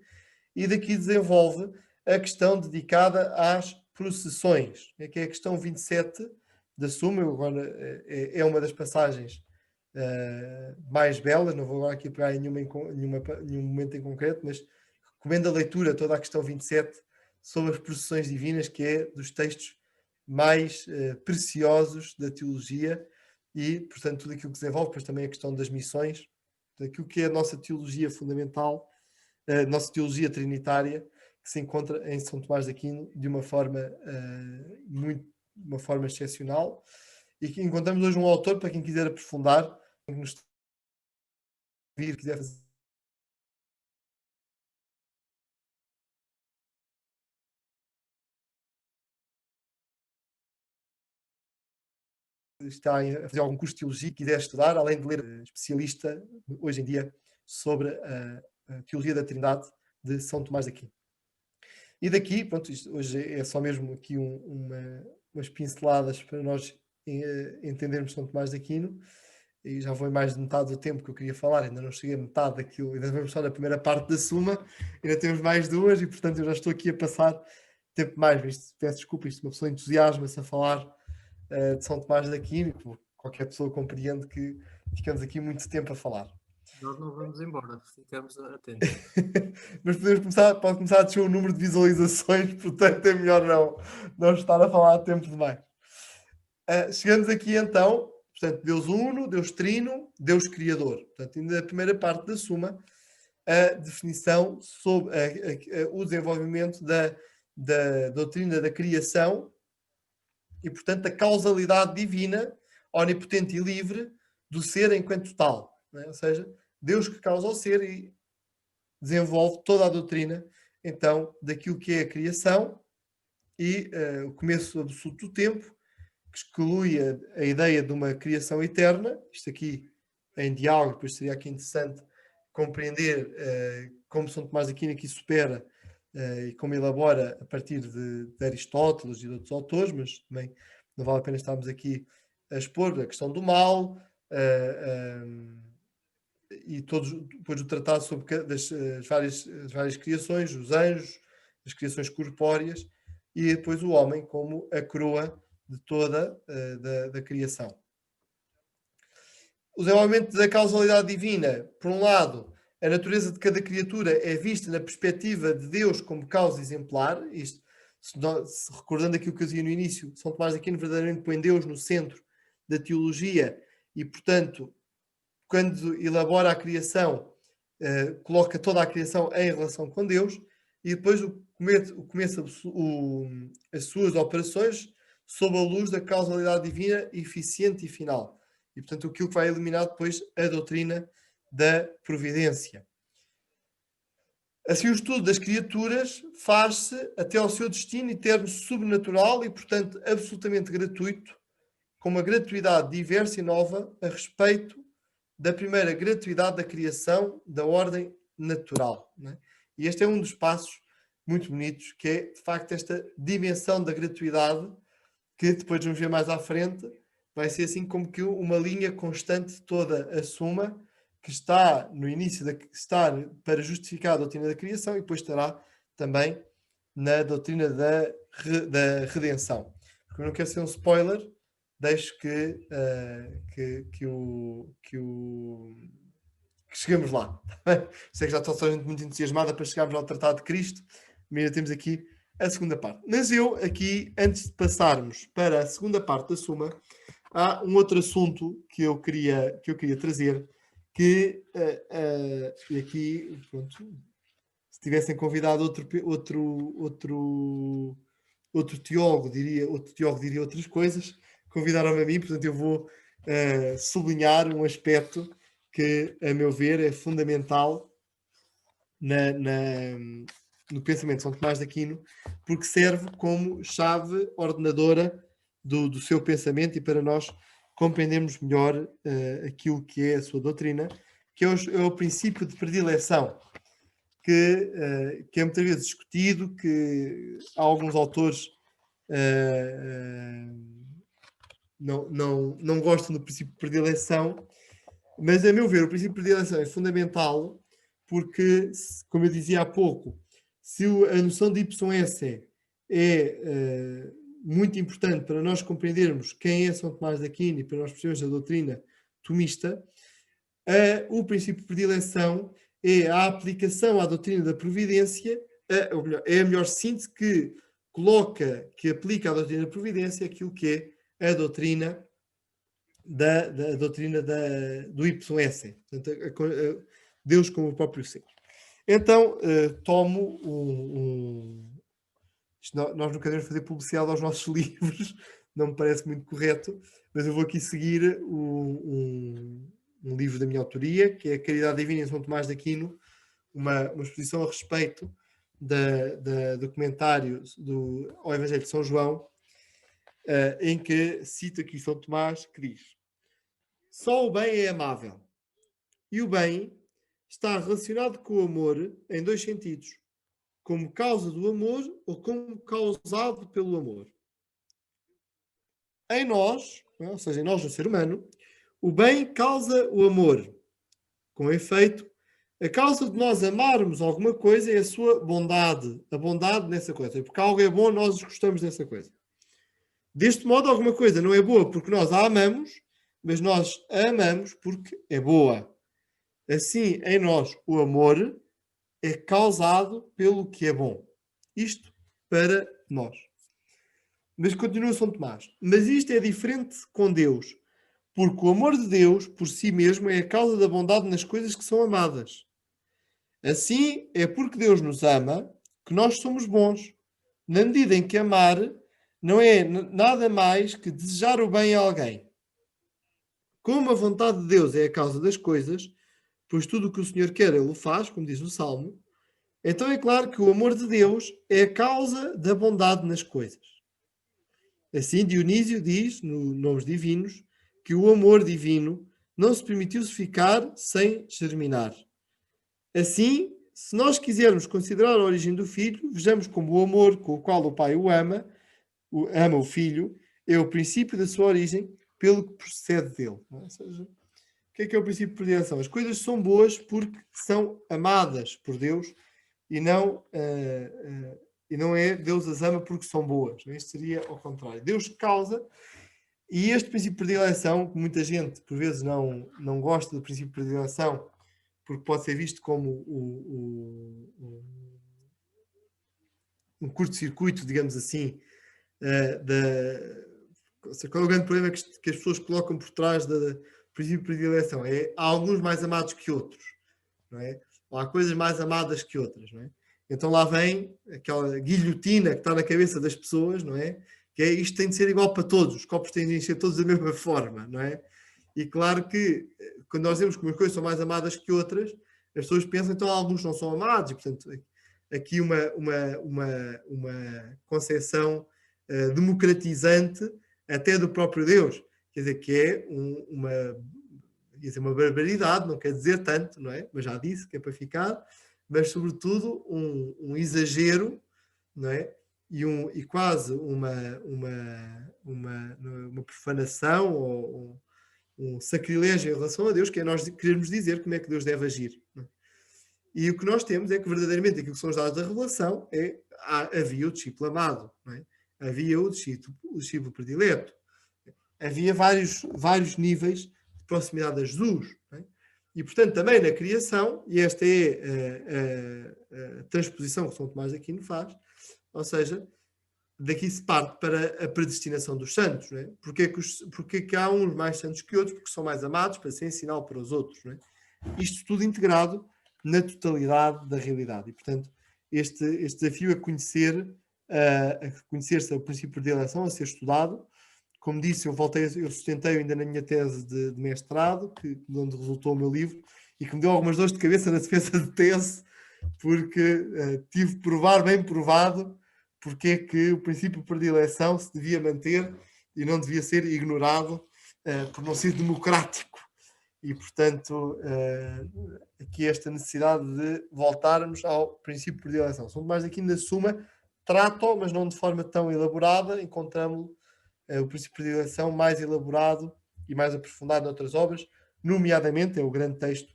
e daqui desenvolve a questão dedicada às processões, que é a questão 27 da Suma. Agora é uma das passagens mais belas, não vou agora aqui pegar em nenhum momento em concreto, mas recomendo a leitura, toda a questão 27, sobre as processões divinas, que é dos textos mais preciosos da teologia e, portanto, tudo aquilo que desenvolve, depois também a questão das missões, aquilo que é a nossa teologia fundamental, a nossa teologia trinitária, que se encontra em São Tomás de Aquino de uma forma uma forma excepcional, e que encontramos hoje um autor, para quem quiser aprofundar, quem nos vir, quiser fazer está a fazer algum curso de teologia e quiser estudar, além de ler especialista hoje em dia sobre a teologia da Trindade de São Tomás de Aquino. E daqui, pronto, isto hoje é só mesmo aqui umas pinceladas para nós entendermos São Tomás de Aquino, e já foi mais de metade do tempo que eu queria falar, ainda não cheguei a metade daquilo, ainda vamos só na primeira parte da Suma, ainda temos mais duas, e portanto eu já estou aqui a passar tempo mais, mas peço desculpa, isto uma pessoa entusiasma-se a falar de São Tomás de Aquino, qualquer pessoa compreende que ficamos aqui muito tempo a falar. Nós não vamos embora, ficamos atentos. Mas pode começar a descer o número de visualizações, portanto é melhor não estar a falar a tempo demais. Chegamos aqui então, portanto, Deus Uno, Deus Trino, Deus Criador. Portanto, ainda a primeira parte da Suma, a definição sobre o desenvolvimento da doutrina da criação e, portanto, a causalidade divina, onipotente e livre do ser enquanto tal. Não é? Ou seja, Deus que causa o ser e desenvolve toda a doutrina, então, daquilo que é a criação e o começo absoluto do tempo, que exclui a ideia de uma criação eterna. Isto aqui em diálogo, depois seria aqui interessante compreender como São Tomás de Aquino aqui supera e como elabora a partir de Aristóteles e de outros autores, mas também não vale a pena estarmos aqui a expor a questão do mal e depois o tratado sobre as várias criações, os anjos, as criações corpóreas, e depois o homem como a coroa de toda da criação. O desenvolvimento da causalidade divina, por um lado, a natureza de cada criatura é vista na perspectiva de Deus como causa exemplar. Isto, recordando aquilo que eu dizia no início, São Tomás de Aquino verdadeiramente põe Deus no centro da teologia e, portanto, quando elabora a criação, coloca toda a criação em relação com Deus, e depois começa as suas operações sob a luz da causalidade divina eficiente e final. E, portanto, aquilo que vai eliminar depois a doutrina da providência. Assim, o estudo das criaturas faz-se até ao seu destino eterno sobrenatural e, portanto, absolutamente gratuito, com uma gratuidade diversa e nova a respeito da primeira gratuidade da criação da ordem natural. Não é? E este é um dos passos muito bonitos, que é, de facto, esta dimensão da gratuidade, que depois vamos ver mais à frente, vai ser assim como que uma linha constante de toda a Suma, que está no início, está para justificar a doutrina da criação e depois estará também na doutrina da redenção. Porque eu não quero ser um spoiler, deixo que chegamos lá. Sei que já está toda a gente muito entusiasmada para chegarmos ao Tratado de Cristo, mas ainda temos aqui a segunda parte. Mas eu aqui, antes de passarmos para a segunda parte da Suma, há um outro assunto que eu queria trazer, que e aqui, pronto, se tivessem convidado outro teólogo diria outras coisas, convidaram-me a mim, portanto eu vou sublinhar um aspecto que, a meu ver, é fundamental no pensamento de São Tomás de Aquino, porque serve como chave ordenadora do seu pensamento e para nós compreendermos melhor aquilo que é a sua doutrina, que é o princípio de predileção, que é muitas vezes discutido, que alguns autores não gostam do princípio de predileção, mas, a meu ver, o princípio de predileção é fundamental porque, como eu dizia há pouco, se a noção de ipsum esse é muito importante para nós compreendermos quem é São Tomás de Aquino e para nós percebermos a doutrina tomista, o princípio de predileção é a aplicação à doutrina da providência, ou melhor, é a melhor síntese que aplica à doutrina da providência aquilo que é a doutrina do ipsum esse, portanto, Deus como o próprio ser. Então, tomo nós nunca devemos fazer publicidade aos nossos livros, não me parece muito correto, mas eu vou aqui seguir um livro da minha autoria, que é A Caridade Divina em São Tomás de Aquino, uma exposição a respeito do comentário ao Evangelho de São João, em que cito aqui São Tomás, que diz: só o bem é amável. E o bem está relacionado com o amor em dois sentidos: como causa do amor ou como causado pelo amor. Em nós, ou seja, em nós, no ser humano, o bem causa o amor. Com efeito, a causa de nós amarmos alguma coisa é a sua bondade, a bondade nessa coisa. Porque algo é bom, nós gostamos dessa coisa. Deste modo, alguma coisa não é boa porque nós a amamos, mas nós a amamos porque é boa. Assim, em nós, o amor é causado pelo que é bom. Isto para nós. Mas continua São Tomás. Mas isto é diferente com Deus, porque o amor de Deus, por si mesmo, é a causa da bondade nas coisas que são amadas. Assim, é porque Deus nos ama que nós somos bons, na medida em que amar não é nada mais que desejar o bem a alguém. Como a vontade de Deus é a causa das coisas, pois tudo o que o Senhor quer, Ele o faz, como diz o Salmo, então é claro que o amor de Deus é a causa da bondade nas coisas. Assim, Dionísio diz, no Nomes Divinos, que o amor divino não se permitiu ficar sem germinar. Assim, se nós quisermos considerar a origem do Filho, vejamos como o amor com o qual o Pai o ama o Filho, é o princípio da sua origem, pelo que procede dele. Ou seja, o que é o princípio de predileção? As coisas são boas porque são amadas por Deus e não é Deus as ama porque são boas. Isto seria ao contrário. Deus causa, e este princípio de predileção, que muita gente por vezes não gosta do princípio de predileção, porque pode ser visto como um curto-circuito, digamos assim, qual é o grande problema que as pessoas colocam por trás do princípio de predileção? Há alguns mais amados que outros, não é? Ou há coisas mais amadas que outras, não é? Então lá vem aquela guilhotina que está na cabeça das pessoas, não é? Que é isto tem de ser igual para todos, os copos têm de encher todos da mesma forma, não é? E claro que quando nós vemos que umas coisas são mais amadas que outras, as pessoas pensam, então alguns não são amados, e portanto aqui uma concepção democratizante até do próprio Deus, quer dizer, que é uma barbaridade, não quer dizer tanto, não é? Mas já disse que é para ficar, mas sobretudo um exagero, não é? E quase uma profanação ou um sacrilégio em relação a Deus, que é nós queremos dizer como é que Deus deve agir. Não é? E o que nós temos é que verdadeiramente aquilo que são os dados da revelação havia o discípulo amado, não é? Havia o discípulo predileto, havia vários níveis de proximidade a Jesus, não é? E portanto também na criação, e esta é a transposição que São Tomás de Aquino faz, ou seja, daqui se parte para a predestinação dos santos, não é? Porque que há uns mais santos que outros? Porque são mais amados para ser sinal para os outros, não é? Isto tudo integrado na totalidade da realidade. E, portanto, este desafio a conhecer-se o princípio de eleição, a ser estudado. Como disse, eu sustentei ainda na minha tese de mestrado, de onde resultou o meu livro, e que me deu algumas dores de cabeça na defesa de tese, porque tive de provar, bem provado, porque é que o princípio de predileção se devia manter e não devia ser ignorado por não ser democrático. E, portanto, aqui esta necessidade de voltarmos ao princípio de predileção. São mais aqui na Suma, tratam, mas não de forma tão elaborada, encontramos o princípio de predileção mais elaborado e mais aprofundado noutras obras, nomeadamente, é o grande texto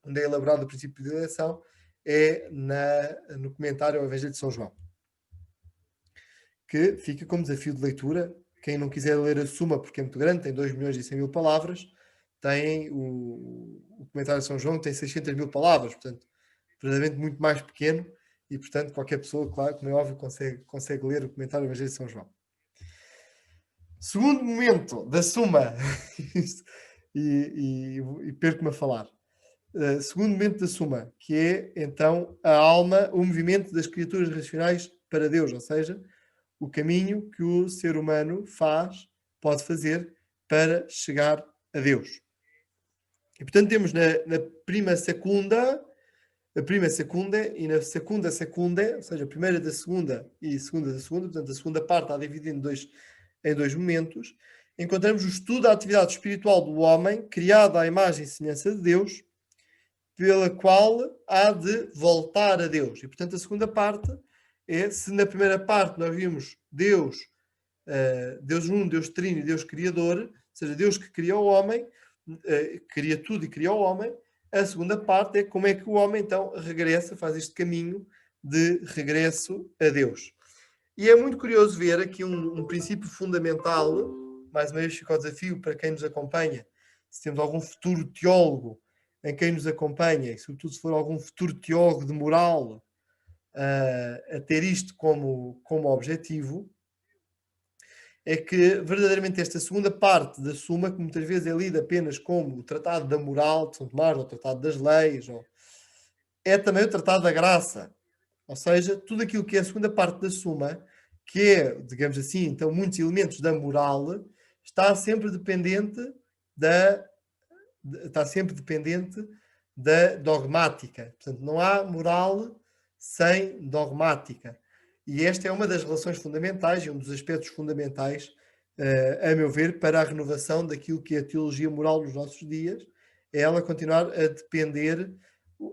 onde é elaborado o princípio de predileção, é no comentário ao Evangelho de São João, que fica como desafio de leitura. Quem não quiser ler a Suma, porque é muito grande, tem 2.100.000 palavras, tem o comentário de São João, que tem 600.000 palavras, portanto, verdadeiramente muito mais pequeno, e, portanto, qualquer pessoa, claro, como é óbvio, consegue ler o comentário do Evangelho de São João. Segundo momento da Suma, e perco-me a falar. Segundo momento da Suma, que é, então, a alma, o movimento das criaturas racionais para Deus, ou seja, o caminho que o ser humano pode fazer para chegar a Deus. E, portanto, temos na prima secunda, a prima secunda e na segunda secunda, ou seja, a primeira da segunda e segunda da segunda, portanto, a segunda parte está dividida em dois momentos. Encontramos o estudo da atividade espiritual do homem, criado à imagem e semelhança de Deus, pela qual há de voltar a Deus. E, portanto, a segunda parte é, se na primeira parte nós vimos Deus, Deus um, Deus trino e Deus criador, ou seja, Deus que cria o homem, cria tudo e cria o homem, a segunda parte é como é que o homem, então, regressa, faz este caminho de regresso a Deus. E é muito curioso ver aqui um princípio fundamental, mais uma vez fica o desafio para quem nos acompanha, se temos algum futuro teólogo em quem nos acompanha, e sobretudo se for algum futuro teólogo de moral, a ter isto como objetivo, é que verdadeiramente esta segunda parte da Suma, que muitas vezes é lida apenas como o Tratado da Moral de São Tomás, ou o Tratado das Leis, é também o Tratado da Graça. Ou seja, tudo aquilo que é a segunda parte da Suma, que é, digamos assim, então muitos elementos da moral, está sempre dependente da dogmática. Portanto, não há moral sem dogmática. E esta é uma das relações fundamentais e um dos aspectos fundamentais, a meu ver, para a renovação daquilo que é a teologia moral nos nossos dias, é ela continuar a depender,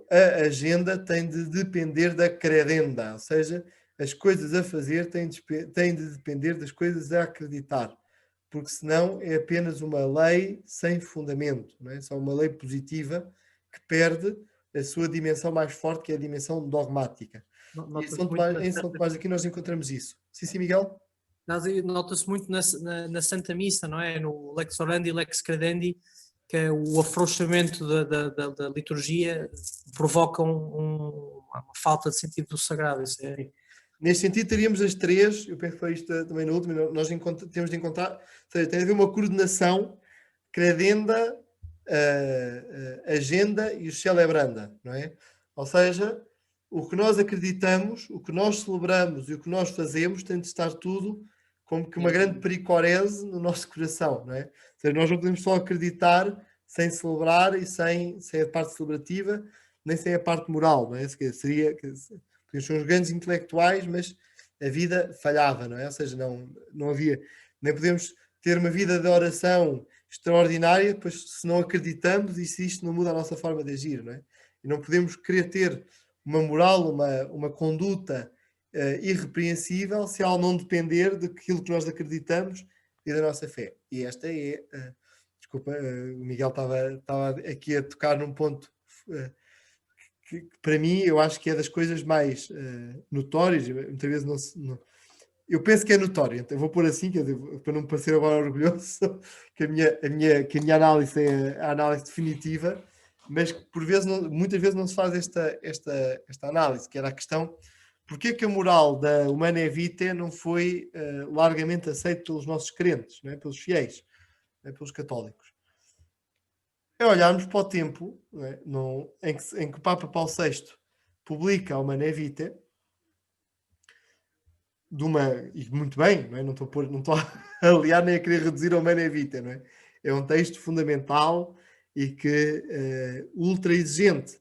a agenda tem de depender da credenda, ou seja, as coisas a fazer têm de depender das coisas a acreditar, porque senão é apenas uma lei sem fundamento, não é? Só uma lei positiva que perde a sua dimensão mais forte, que é a dimensão dogmática. E em São Tomás aqui nós encontramos isso. Sim, Miguel? Nota-se muito na Santa Missa, não é? No Lex Orandi e Lex Credendi, que é o afrouxamento da liturgia provoca uma falta de sentido do sagrado. Isso é... Neste sentido, teríamos as três, eu penso que foi isto também no último, nós temos de encontrar, ou seja, tem de haver uma coordenação, credenda, agenda e o celebranda, não é? Ou seja, o que nós acreditamos, o que nós celebramos e o que nós fazemos tem de estar tudo como que uma grande pericorese no nosso coração, não é? Ou seja, nós não podemos só acreditar sem celebrar e sem a parte celebrativa, nem sem a parte moral, não é? Seria... São os grandes intelectuais, mas a vida falhava, não é? Ou seja, não havia, nem podemos ter uma vida de oração extraordinária, pois se não acreditamos e se isto não muda a nossa forma de agir, não é? E não podemos querer ter uma moral, uma conduta irrepreensível se ela não depender daquilo que nós acreditamos e da nossa fé. E esta é, desculpa, o Miguel estava aqui a tocar num ponto que para mim eu acho que é das coisas mais notórias, muitas vezes eu penso que é notório, então vou pôr assim, para não me parecer agora orgulhoso, que a minha análise é a análise definitiva, mas que muitas vezes não se faz esta análise, que era a questão Porquê que a moral da Humanae Vitae não foi largamente aceita pelos nossos crentes, não é? Pelos fiéis, não é? Pelos católicos? É olharmos para o tempo, não é? em que o Papa Paulo VI publica a Humanae Vitae, e muito bem, não é? Não estou a aliar nem a querer reduzir a Humanae Vitae, não é? É um texto fundamental e que ultra exigente.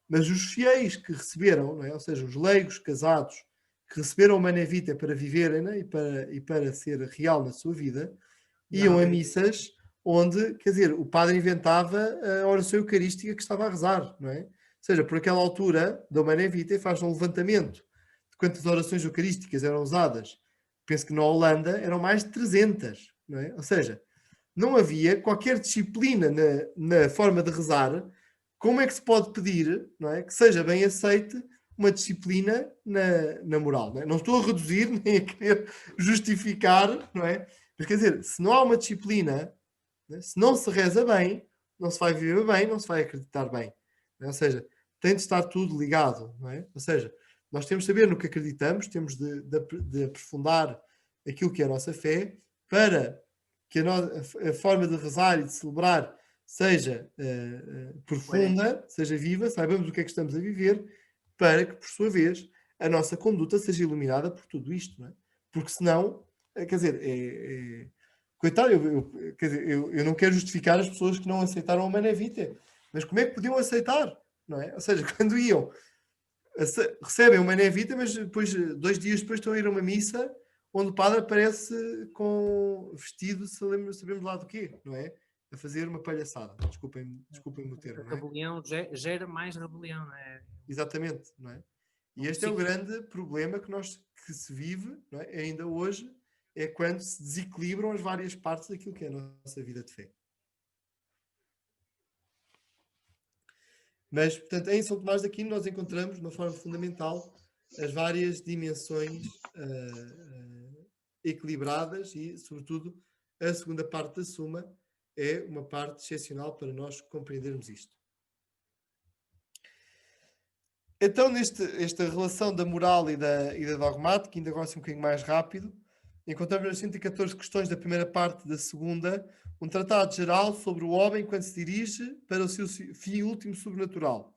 Mas os fiéis que receberam, não é? Ou seja, os leigos casados que receberam a Humanae Vitae para viverem, né? e para ser real na sua vida, iam a missas onde, quer dizer, o padre inventava a oração eucarística que estava a rezar, não é? Ou seja, por aquela altura da Humanae Vitae faz um levantamento de quantas orações eucarísticas eram usadas. Penso que na Holanda eram mais de 300, não é? Ou seja, não havia qualquer disciplina na forma de rezar. Como é que se pode pedir, não é, que seja bem aceite uma disciplina na moral? Não é? Não estou a reduzir nem a querer justificar, não é? Mas quer dizer, se não há uma disciplina, né, se não se reza bem, não se vai viver bem, não se vai acreditar bem. Não é? Ou seja, tem de estar tudo ligado, não é? Ou seja, nós temos de saber no que acreditamos, temos de aprofundar aquilo que é a nossa fé, para que a forma de rezar e de celebrar seja profunda, seja viva, saibamos o que é que estamos a viver, para que, por sua vez, a nossa conduta seja iluminada por tudo isto, não é? Porque senão, quer dizer, coitado, quer dizer, eu não quero justificar as pessoas que não aceitaram a Humanae Vitae, mas como é que podiam aceitar, não é? Ou seja, quando iam, recebem a Humanae Vitae, mas depois, 2 dias depois, estão a ir a uma missa onde o padre aparece com vestido, sabemos lá do quê, não é? A fazer uma palhaçada. Desculpem-me o termo, não é? Rebelião gera mais rebelião, não é? Exatamente, não é? E este é o grande problema que se vive, não é? Ainda hoje, é quando se desequilibram as várias partes daquilo que é a nossa vida de fé. Mas, portanto, em São Tomás de Aquino nós encontramos, de uma forma fundamental, as várias dimensões equilibradas e, sobretudo, a segunda parte da Suma é uma parte excepcional para nós compreendermos isto. Então, esta relação da moral e da dogmática, ainda agora assim um bocadinho mais rápido, encontramos nas 114 questões da primeira parte da segunda um tratado geral sobre o homem quando se dirige para o seu fim último sobrenatural.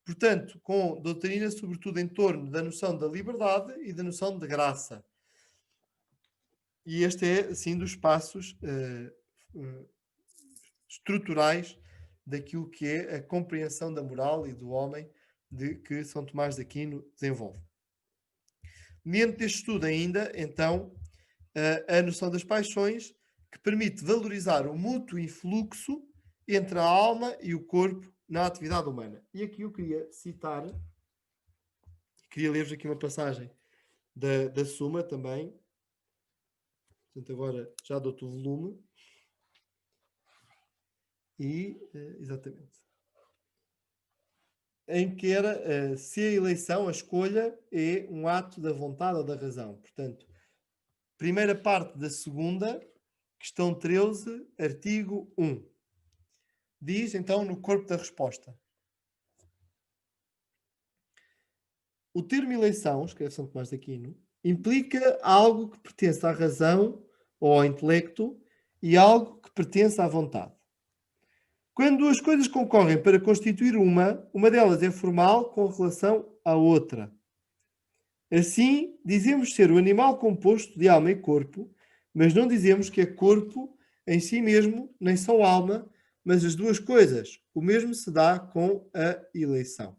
Portanto, com doutrina sobretudo em torno da noção da liberdade e da noção de graça. E este é, assim, dos passos estruturais daquilo que é a compreensão da moral e do homem que São Tomás de Aquino desenvolve. Mediante deste estudo ainda, então, a noção das paixões, que permite valorizar o mútuo influxo entre a alma e o corpo na atividade humana. E aqui eu queria citar, queria ler-vos aqui uma passagem da Suma também. Portanto, agora já dou-te o volume. E, exatamente. Em que era se a eleição, a escolha, é um ato da vontade ou da razão. Portanto, primeira parte da segunda, questão 13, artigo 1. Diz, então, no corpo da resposta. O termo eleição, escreve São Tomás de Aquino, implica algo que pertence à razão ou ao intelecto e algo que pertence à vontade. Quando duas coisas concorrem para constituir uma delas é formal com relação à outra. Assim, dizemos ser o animal composto de alma e corpo, mas não dizemos que é corpo em si mesmo, nem só alma, mas as duas coisas. O mesmo se dá com a eleição.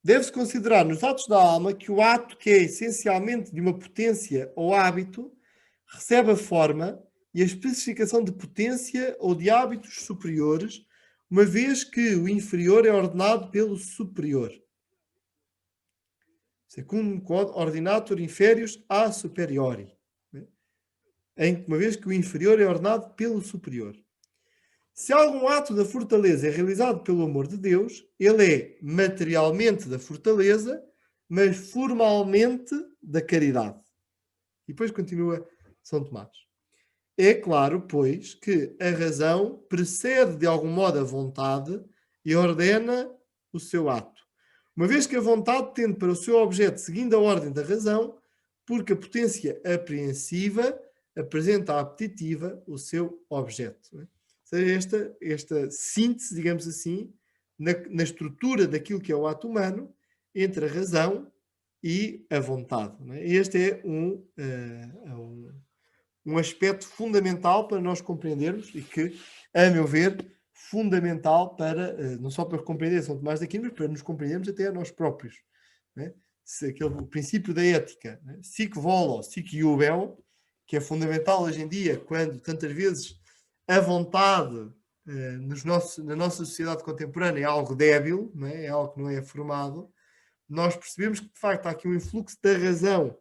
Deve-se considerar nos atos da alma que o ato, que é essencialmente de uma potência ou hábito, recebe a forma e a especificação de potência ou de hábitos superiores, uma vez que o inferior é ordenado pelo superior. Secundum quod ordinator inferius a superiori. Uma vez que o inferior é ordenado pelo superior. Se algum ato da fortaleza é realizado pelo amor de Deus, ele é materialmente da fortaleza, mas formalmente da caridade. E depois continua São Tomás. É claro, pois, que a razão precede de algum modo a vontade e ordena o seu ato. Uma vez que a vontade tende para o seu objeto seguindo a ordem da razão, porque a potência apreensiva apresenta à apetitiva o seu objeto. Não é? Ou seja, esta síntese, digamos assim, na estrutura daquilo que é o ato humano, entre a razão e a vontade. Não é? Este é um aspecto fundamental para nós compreendermos e que, a meu ver, fundamental para, não só para compreender São Tomás de Aquino, mas para nos compreendermos até a nós próprios. Né? O princípio da ética, né? Sic volo, sic iubel, que é fundamental hoje em dia, quando tantas vezes a vontade na nossa sociedade contemporânea é algo débil, não é? É algo que não é formado, nós percebemos que de facto há aqui um influxo da razão,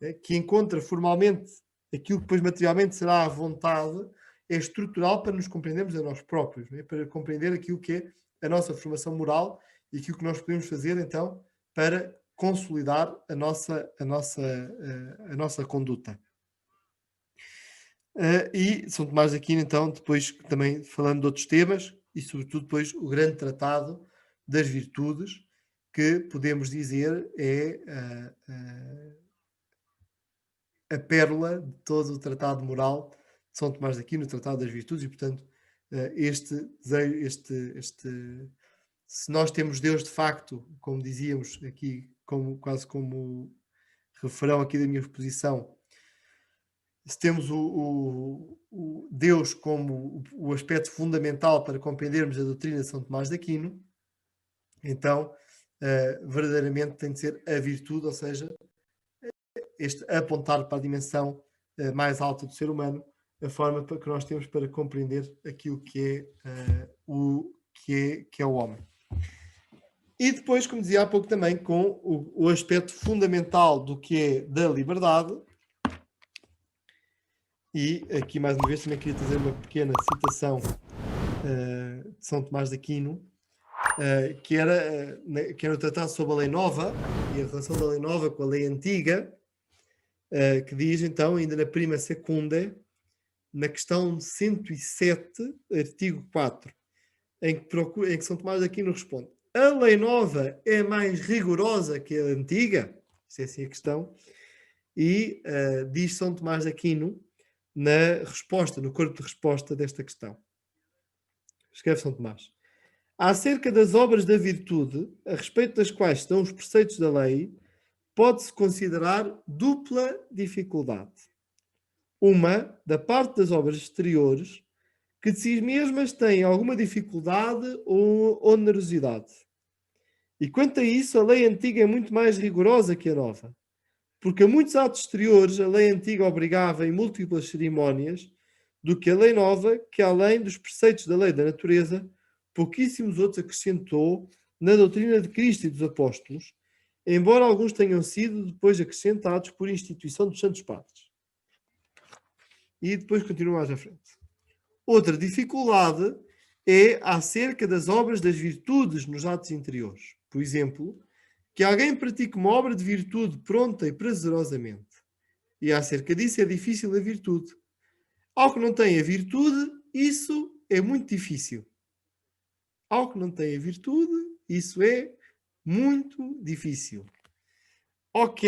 né? Que encontra formalmente aquilo que depois materialmente será a vontade, é estrutural para nos compreendermos a nós próprios, né? Para compreender aquilo que é a nossa formação moral e aquilo que nós podemos fazer então para consolidar a nossa conduta. E São Tomás de Aquino, então, depois também falando de outros temas, e sobretudo depois o grande tratado das virtudes, que podemos dizer é a pérola de todo o tratado moral de São Tomás de Aquino, o tratado das virtudes, e portanto, se nós temos Deus de facto, como dizíamos aqui, quase como refrão aqui da minha exposição, se temos o Deus como o aspecto fundamental para compreendermos a doutrina de São Tomás de Aquino, então verdadeiramente tem de ser a virtude, ou seja, este apontar para a dimensão mais alta do ser humano, a forma que nós temos para compreender aquilo que é o homem. E depois, como dizia há pouco também, com o aspecto fundamental do que é da liberdade. E aqui, mais uma vez, também queria trazer uma pequena citação de São Tomás de Aquino, que era o tratado sobre a lei nova e a relação da lei nova com a lei antiga, que diz, então, ainda na prima secunda, na questão 107, artigo 4, em que São Tomás de Aquino responde: a lei nova é mais rigorosa que a antiga? Isso é assim a questão. E diz São Tomás de Aquino, na resposta, no corpo de resposta desta questão. Escreve São Tomás: acerca das obras da virtude, a respeito das quais estão os preceitos da lei, pode-se considerar dupla dificuldade. Uma, da parte das obras exteriores, que de si mesmas têm alguma dificuldade ou onerosidade. E quanto a isso, a lei antiga é muito mais rigorosa que a nova, porque a muitos atos exteriores a lei antiga obrigava em múltiplas cerimónias, do que a lei nova, que além dos preceitos da lei da natureza, pouquíssimos outros acrescentou na doutrina de Cristo e dos apóstolos, embora alguns tenham sido depois acrescentados por instituição dos santos padres. E depois continua mais à frente. Outra dificuldade é acerca das obras das virtudes nos atos interiores. Por exemplo, que alguém pratique uma obra de virtude pronta e prazerosamente. E acerca disso é difícil a virtude. Ao que não tem a virtude, isso é muito difícil. Ao que não tem a virtude, isso é muito difícil. Hoc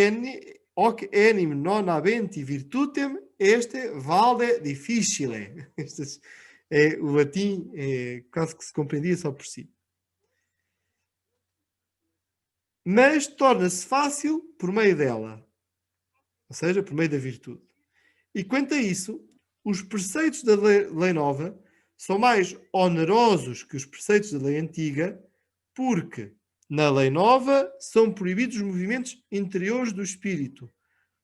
enim non habenti virtutem, este valde difficile. O latim quase que se compreendia só por si. Mas torna-se fácil por meio dela, ou seja, por meio da virtude. E quanto a isso, os preceitos da lei nova são mais onerosos que os preceitos da lei antiga, porque na lei nova são proibidos os movimentos interiores do espírito,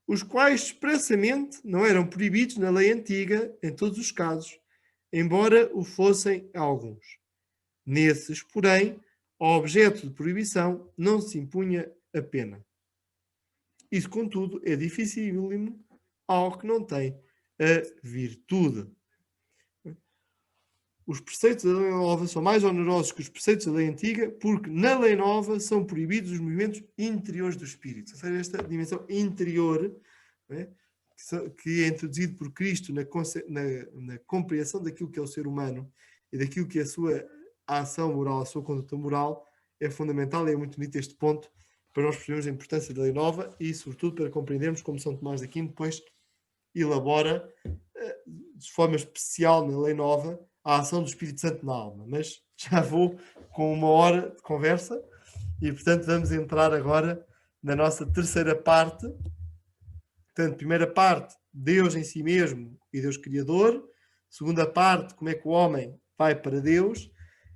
os quais expressamente não eram proibidos na lei antiga em todos os casos, embora o fossem alguns. Nesses, porém, ao objeto de proibição não se impunha a pena. Isso, contudo, é dificílimo ao que não tem a virtude. Os preceitos da lei nova são mais onerosos que os preceitos da lei antiga, porque na lei nova são proibidos os movimentos interiores do espírito. Ou seja, esta dimensão interior, né, que é introduzido por Cristo na compreensão daquilo que é o ser humano e daquilo que é a sua ação moral, a sua conduta moral, é fundamental e é muito bonito este ponto para nós percebermos a importância da lei nova e, sobretudo, para compreendermos como São Tomás de Aquino depois elabora de forma especial na lei nova a ação do Espírito Santo na alma. Mas já vou com 1 hora de conversa e, portanto, vamos entrar agora na nossa terceira parte. Portanto, primeira parte, Deus em si mesmo e Deus Criador. Segunda parte, como é que o homem vai para Deus.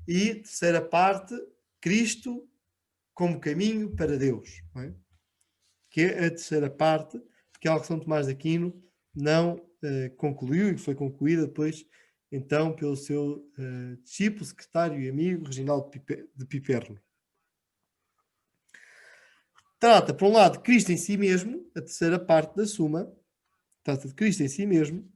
E terceira parte, Cristo como caminho para Deus. Não é? Que é a terceira parte, que é algo que São Tomás de Aquino não concluiu e que foi concluída depois, então, pelo seu discípulo, secretário e amigo, Reginaldo de Piperno. Trata, por um lado, de Cristo em si mesmo, a terceira parte da Suma, trata de Cristo em si mesmo, ou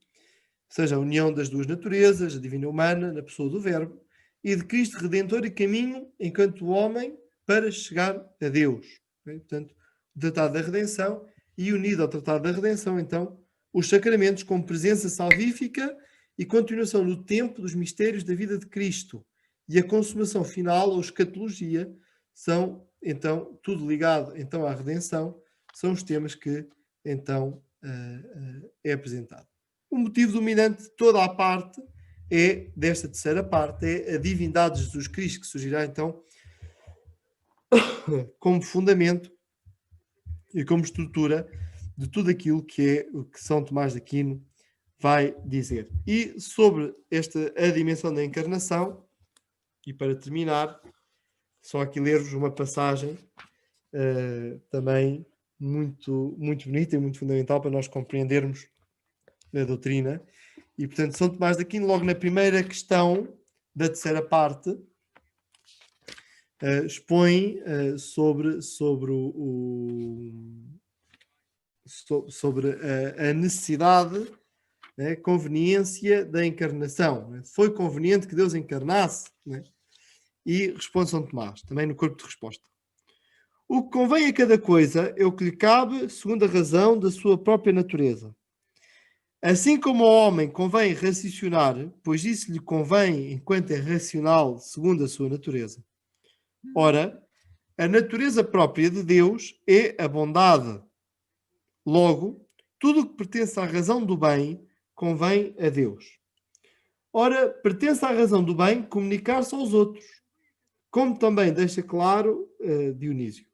seja, a união das duas naturezas, a divina e humana, na pessoa do Verbo, e de Cristo Redentor e caminho, enquanto homem, para chegar a Deus. Okay? Portanto, o Tratado da Redenção, e unido ao Tratado da Redenção, então, os sacramentos como presença salvífica e continuação no tempo dos mistérios da vida de Cristo, e a consumação final, ou escatologia, são, então, tudo ligado então à redenção, são os temas que, então, é apresentado. O motivo dominante de toda a parte é, desta terceira parte, é a divindade de Jesus Cristo, que surgirá, então, como fundamento e como estrutura de tudo aquilo que é o que São Tomás de Aquino vai dizer. E sobre a dimensão da encarnação, e para terminar, só aqui ler-vos uma passagem também muito, muito bonita e muito fundamental para nós compreendermos a doutrina. E, portanto, São Tomás de Aquino, logo na primeira questão da terceira parte, expõe sobre a necessidade, conveniência da encarnação. Foi conveniente que Deus encarnasse? E responde São Tomás, também no corpo de resposta. O que convém a cada coisa é o que lhe cabe segundo a razão da sua própria natureza. Assim como ao homem convém raciocinar, pois isso lhe convém enquanto é racional segundo a sua natureza. Ora, a natureza própria de Deus é a bondade. Logo, tudo o que pertence à razão do bem convém a Deus. Ora, pertence à razão do bem comunicar-se aos outros, como também deixa claro Dionísio.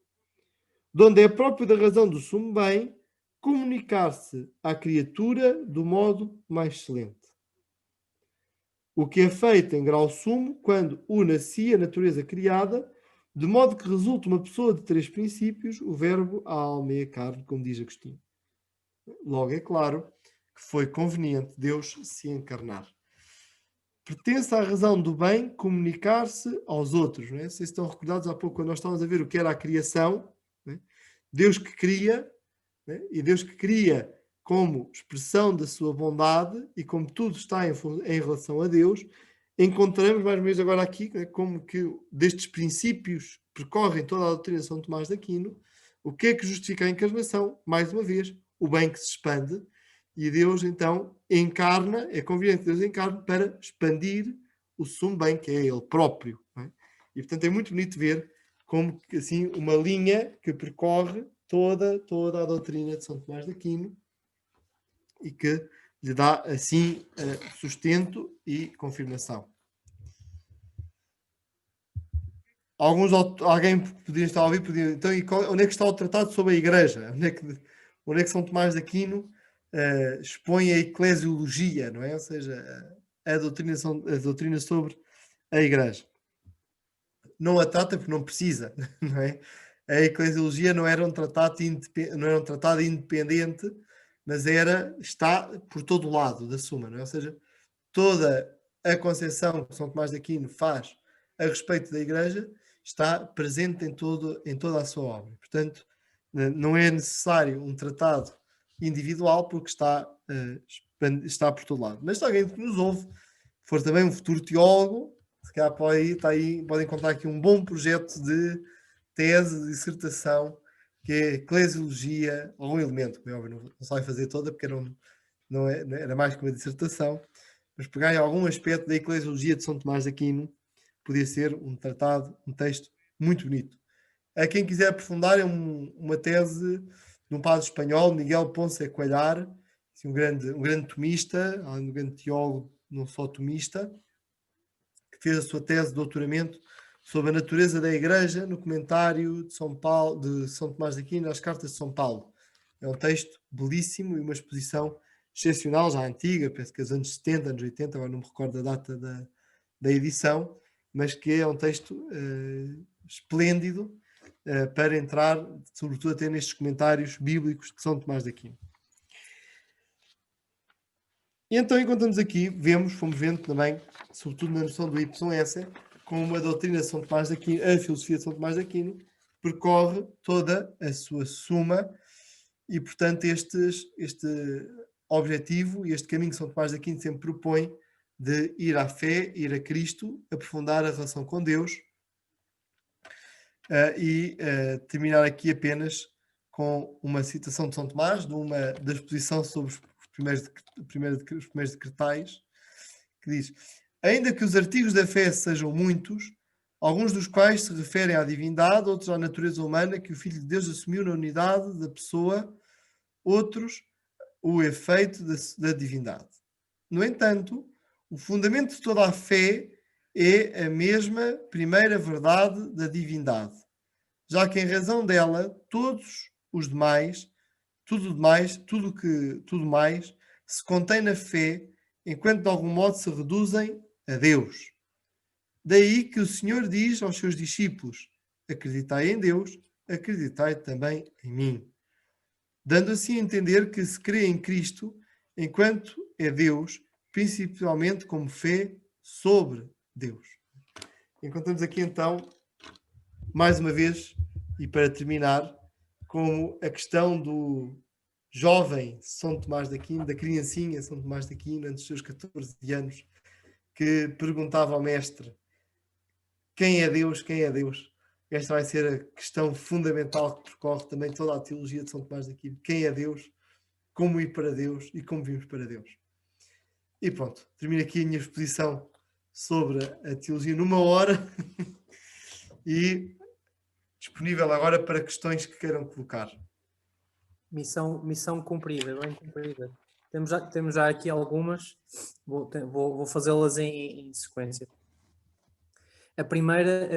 Donde é próprio da razão do sumo bem comunicar-se à criatura do modo mais excelente. O que é feito em grau sumo quando une a si a natureza criada, de modo que resulta uma pessoa de 3 princípios, o verbo, a alma e a carne, como diz Agostinho. Logo é claro que foi conveniente Deus se encarnar. Pertence à razão do bem comunicar-se aos outros. Não é? Vocês estão recordados há pouco, quando nós estávamos a ver o que era a criação, não é? Deus que cria, não é? E Deus que cria como expressão da sua bondade e como tudo está em relação a Deus, encontramos mais ou menos agora aqui, não é? Como que destes princípios percorrem toda a doutrina de São Tomás de Aquino. O que é que justifica a encarnação? Mais uma vez, o bem que se expande. E Deus, então, encarna, é conveniente que Deus encarne para expandir o sumo bem, que é Ele próprio. Não é? E, portanto, é muito bonito ver como, assim, uma linha que percorre toda a doutrina de São Tomás de Aquino e que lhe dá, assim, sustento e confirmação. Alguém podia estar a ouvir, então, onde é que está o tratado sobre a Igreja? Onde é que São Tomás de Aquino expõe a eclesiologia, não é? Ou seja, a doutrina sobre a Igreja. Não a trata porque não precisa, não é? A eclesiologia não era um tratado independente, mas está por todo o lado da Suma, não é? Ou seja, toda a concepção que São Tomás de Aquino faz a respeito da Igreja está presente em toda a sua obra. Portanto, não é necessário um tratado individual porque está por todo lado. Mas se alguém que nos ouve for também um futuro teólogo, se calhar pode encontrar aqui um bom projeto de tese, de dissertação, que é eclesiologia, ou um elemento, como é óbvio, não sai fazer toda porque era mais que uma dissertação, mas pegar em algum aspecto da eclesiologia de São Tomás de Aquino, podia ser um tratado, um texto muito bonito. A quem quiser aprofundar, é uma tese de um padre espanhol, Miguel Ponce Cuéllar, assim, um grande tomista, um grande teólogo, não só tomista, que fez a sua tese de doutoramento sobre a natureza da Igreja no comentário de São Tomás de Aquino às Cartas de São Paulo. É um texto belíssimo e uma exposição excepcional, já antiga, penso que é dos anos 70, anos 80, agora não me recordo a data da edição, mas que é um texto esplêndido para entrar, sobretudo até nestes comentários bíblicos de São Tomás de Aquino. E então, enquanto estamos aqui, fomos vendo também, sobretudo na noção do Y.S., como a doutrina de São Tomás de Aquino, a filosofia de São Tomás de Aquino, percorre toda a sua suma e, portanto, este objetivo e este caminho que São Tomás de Aquino sempre propõe de ir à fé, ir a Cristo, aprofundar a relação com Deus e terminar aqui apenas com uma citação de São Tomás, da exposição sobre os primeiros decretais, que diz: ainda que os artigos da fé sejam muitos, alguns dos quais se referem à divindade, outros à natureza humana que o Filho de Deus assumiu na unidade da pessoa, outros o efeito da divindade. No entanto, o fundamento de toda a fé é a mesma primeira verdade da divindade, já que em razão dela tudo mais se contém na fé, enquanto de algum modo se reduzem a Deus. Daí que o Senhor diz aos seus discípulos: acreditai em Deus, acreditai também em mim. Dando assim a entender que se crê em Cristo, enquanto é Deus, principalmente como fé sobre Deus. Encontramos aqui então, mais uma vez, e para terminar, como a questão do jovem São Tomás de Aquino, da criancinha São Tomás de Aquino, antes dos seus 14 anos, que perguntava ao mestre: quem é Deus? Quem é Deus? Esta vai ser a questão fundamental que percorre também toda a teologia de São Tomás de Aquino. Quem é Deus? Como ir para Deus e como vimos para Deus? E pronto, termino aqui a minha exposição sobre a teologia numa hora e disponível agora para questões que queiram colocar. Missão cumprida, bem cumprida. Temos já aqui algumas, vou fazê-las em sequência. A primeira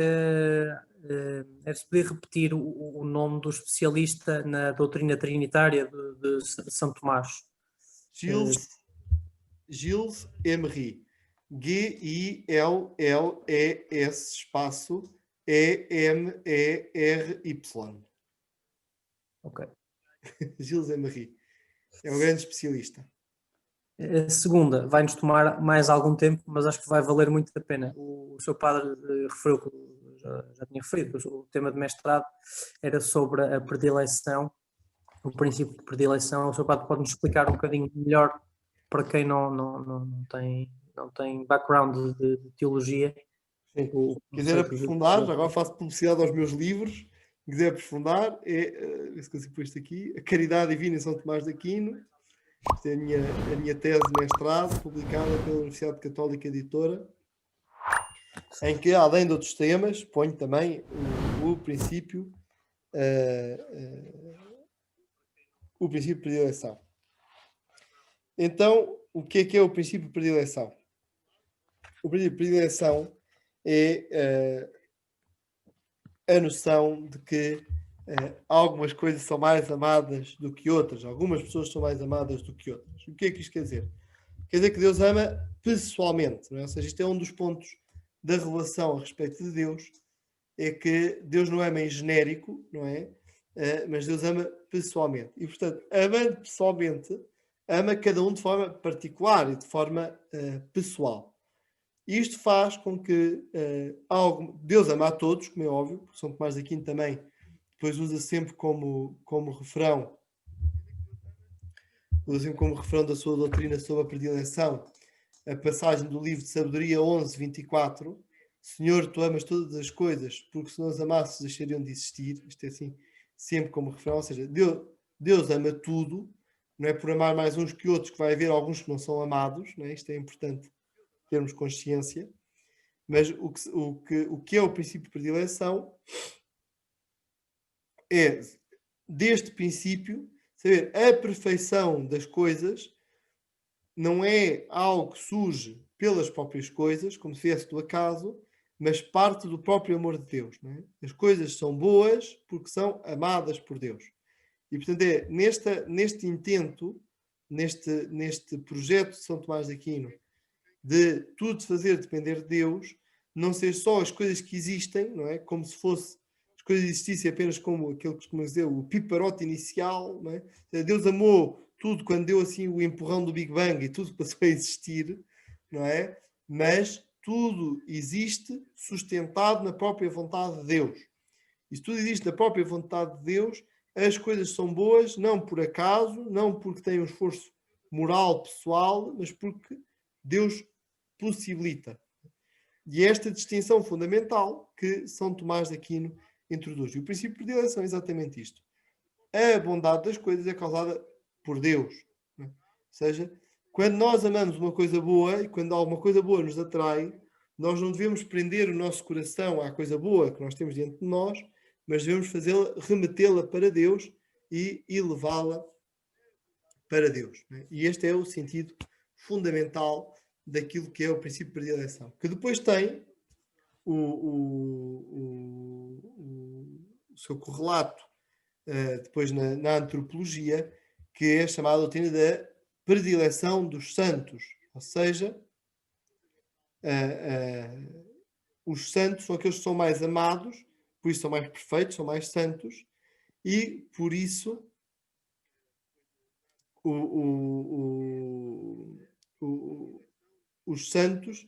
é-se poder repetir o nome do especialista na doutrina trinitária de São Tomás. Gilles Emery. G-I-L-L-E-S espaço E-M-E-R-Y. Ok. Gilles Emery. É um grande especialista. A segunda vai-nos tomar mais algum tempo, mas acho que vai valer muito a pena. O seu padre referiu, que já tinha referido, o tema de mestrado era sobre a predileção, o princípio de predileção. O seu padre pode-nos explicar um bocadinho melhor para quem não tem background de teologia. Sim. Quiser aprofundar, agora faço publicidade aos meus livros. Quiser aprofundar, se consigo pôr isto aqui: A Caridade Divina em São Tomás de Aquino. Esta é a minha tese de mestrado, publicada pela Universidade Católica Editora, em que, além de outros temas, ponho também o princípio de predileção. Então, o que é o princípio de predileção? O princípio de predileção é a noção de que algumas coisas são mais amadas do que outras, algumas pessoas são mais amadas do que outras. O que é que isto quer dizer? Quer dizer que Deus ama pessoalmente, não é? Ou seja, isto é um dos pontos da revelação a respeito de Deus, é que Deus não ama em genérico, não é? Mas Deus ama pessoalmente. E, portanto, amando pessoalmente, ama cada um de forma particular e de forma pessoal. E isto faz com que Deus ama a todos, como é óbvio, porque São Tomás de Aquino também depois usa sempre como refrão da sua doutrina sobre a predileção a passagem do livro de Sabedoria 11:24: Senhor, tu amas todas as coisas, porque se não as amasses deixariam de existir. Isto é assim, sempre como refrão, ou seja, Deus ama tudo, não é por amar mais uns que outros que vai haver alguns que não são amados, não é? Isto é importante termos consciência. Mas o que é o princípio de predileção é, deste princípio, saber a perfeição das coisas não é algo que surge pelas próprias coisas, como se viesse do acaso, mas parte do próprio amor de Deus. Não é? As coisas são boas porque são amadas por Deus. E, portanto, é neste intento, neste projeto de São Tomás de Aquino, de tudo fazer depender de Deus, não ser só as coisas que existem, não é? Como se fosse as coisas existissem apenas como aquilo que costuma dizer, o piparote inicial, não é? Deus amou tudo quando deu assim o empurrão do Big Bang e tudo passou a existir, não é? Mas tudo existe sustentado na própria vontade de Deus. E se tudo existe na própria vontade de Deus, as coisas são boas, não por acaso, não porque têm um esforço moral, pessoal, mas porque Deus possibilita. E esta distinção fundamental que São Tomás de Aquino introduz. E o princípio de predileção é exatamente isto. A bondade das coisas é causada por Deus. Ou seja, quando nós amamos uma coisa boa e quando alguma coisa boa nos atrai, nós não devemos prender o nosso coração à coisa boa que nós temos diante de nós, mas devemos fazê-la, remetê-la para Deus e elevá-la para Deus. E este é o sentido fundamental daquilo que é o princípio de predileção, que depois tem o seu correlato depois na antropologia, que é chamada doutrina da predileção dos santos, ou seja, os santos são aqueles que são mais amados, por isso são mais perfeitos, são mais santos, e por isso os santos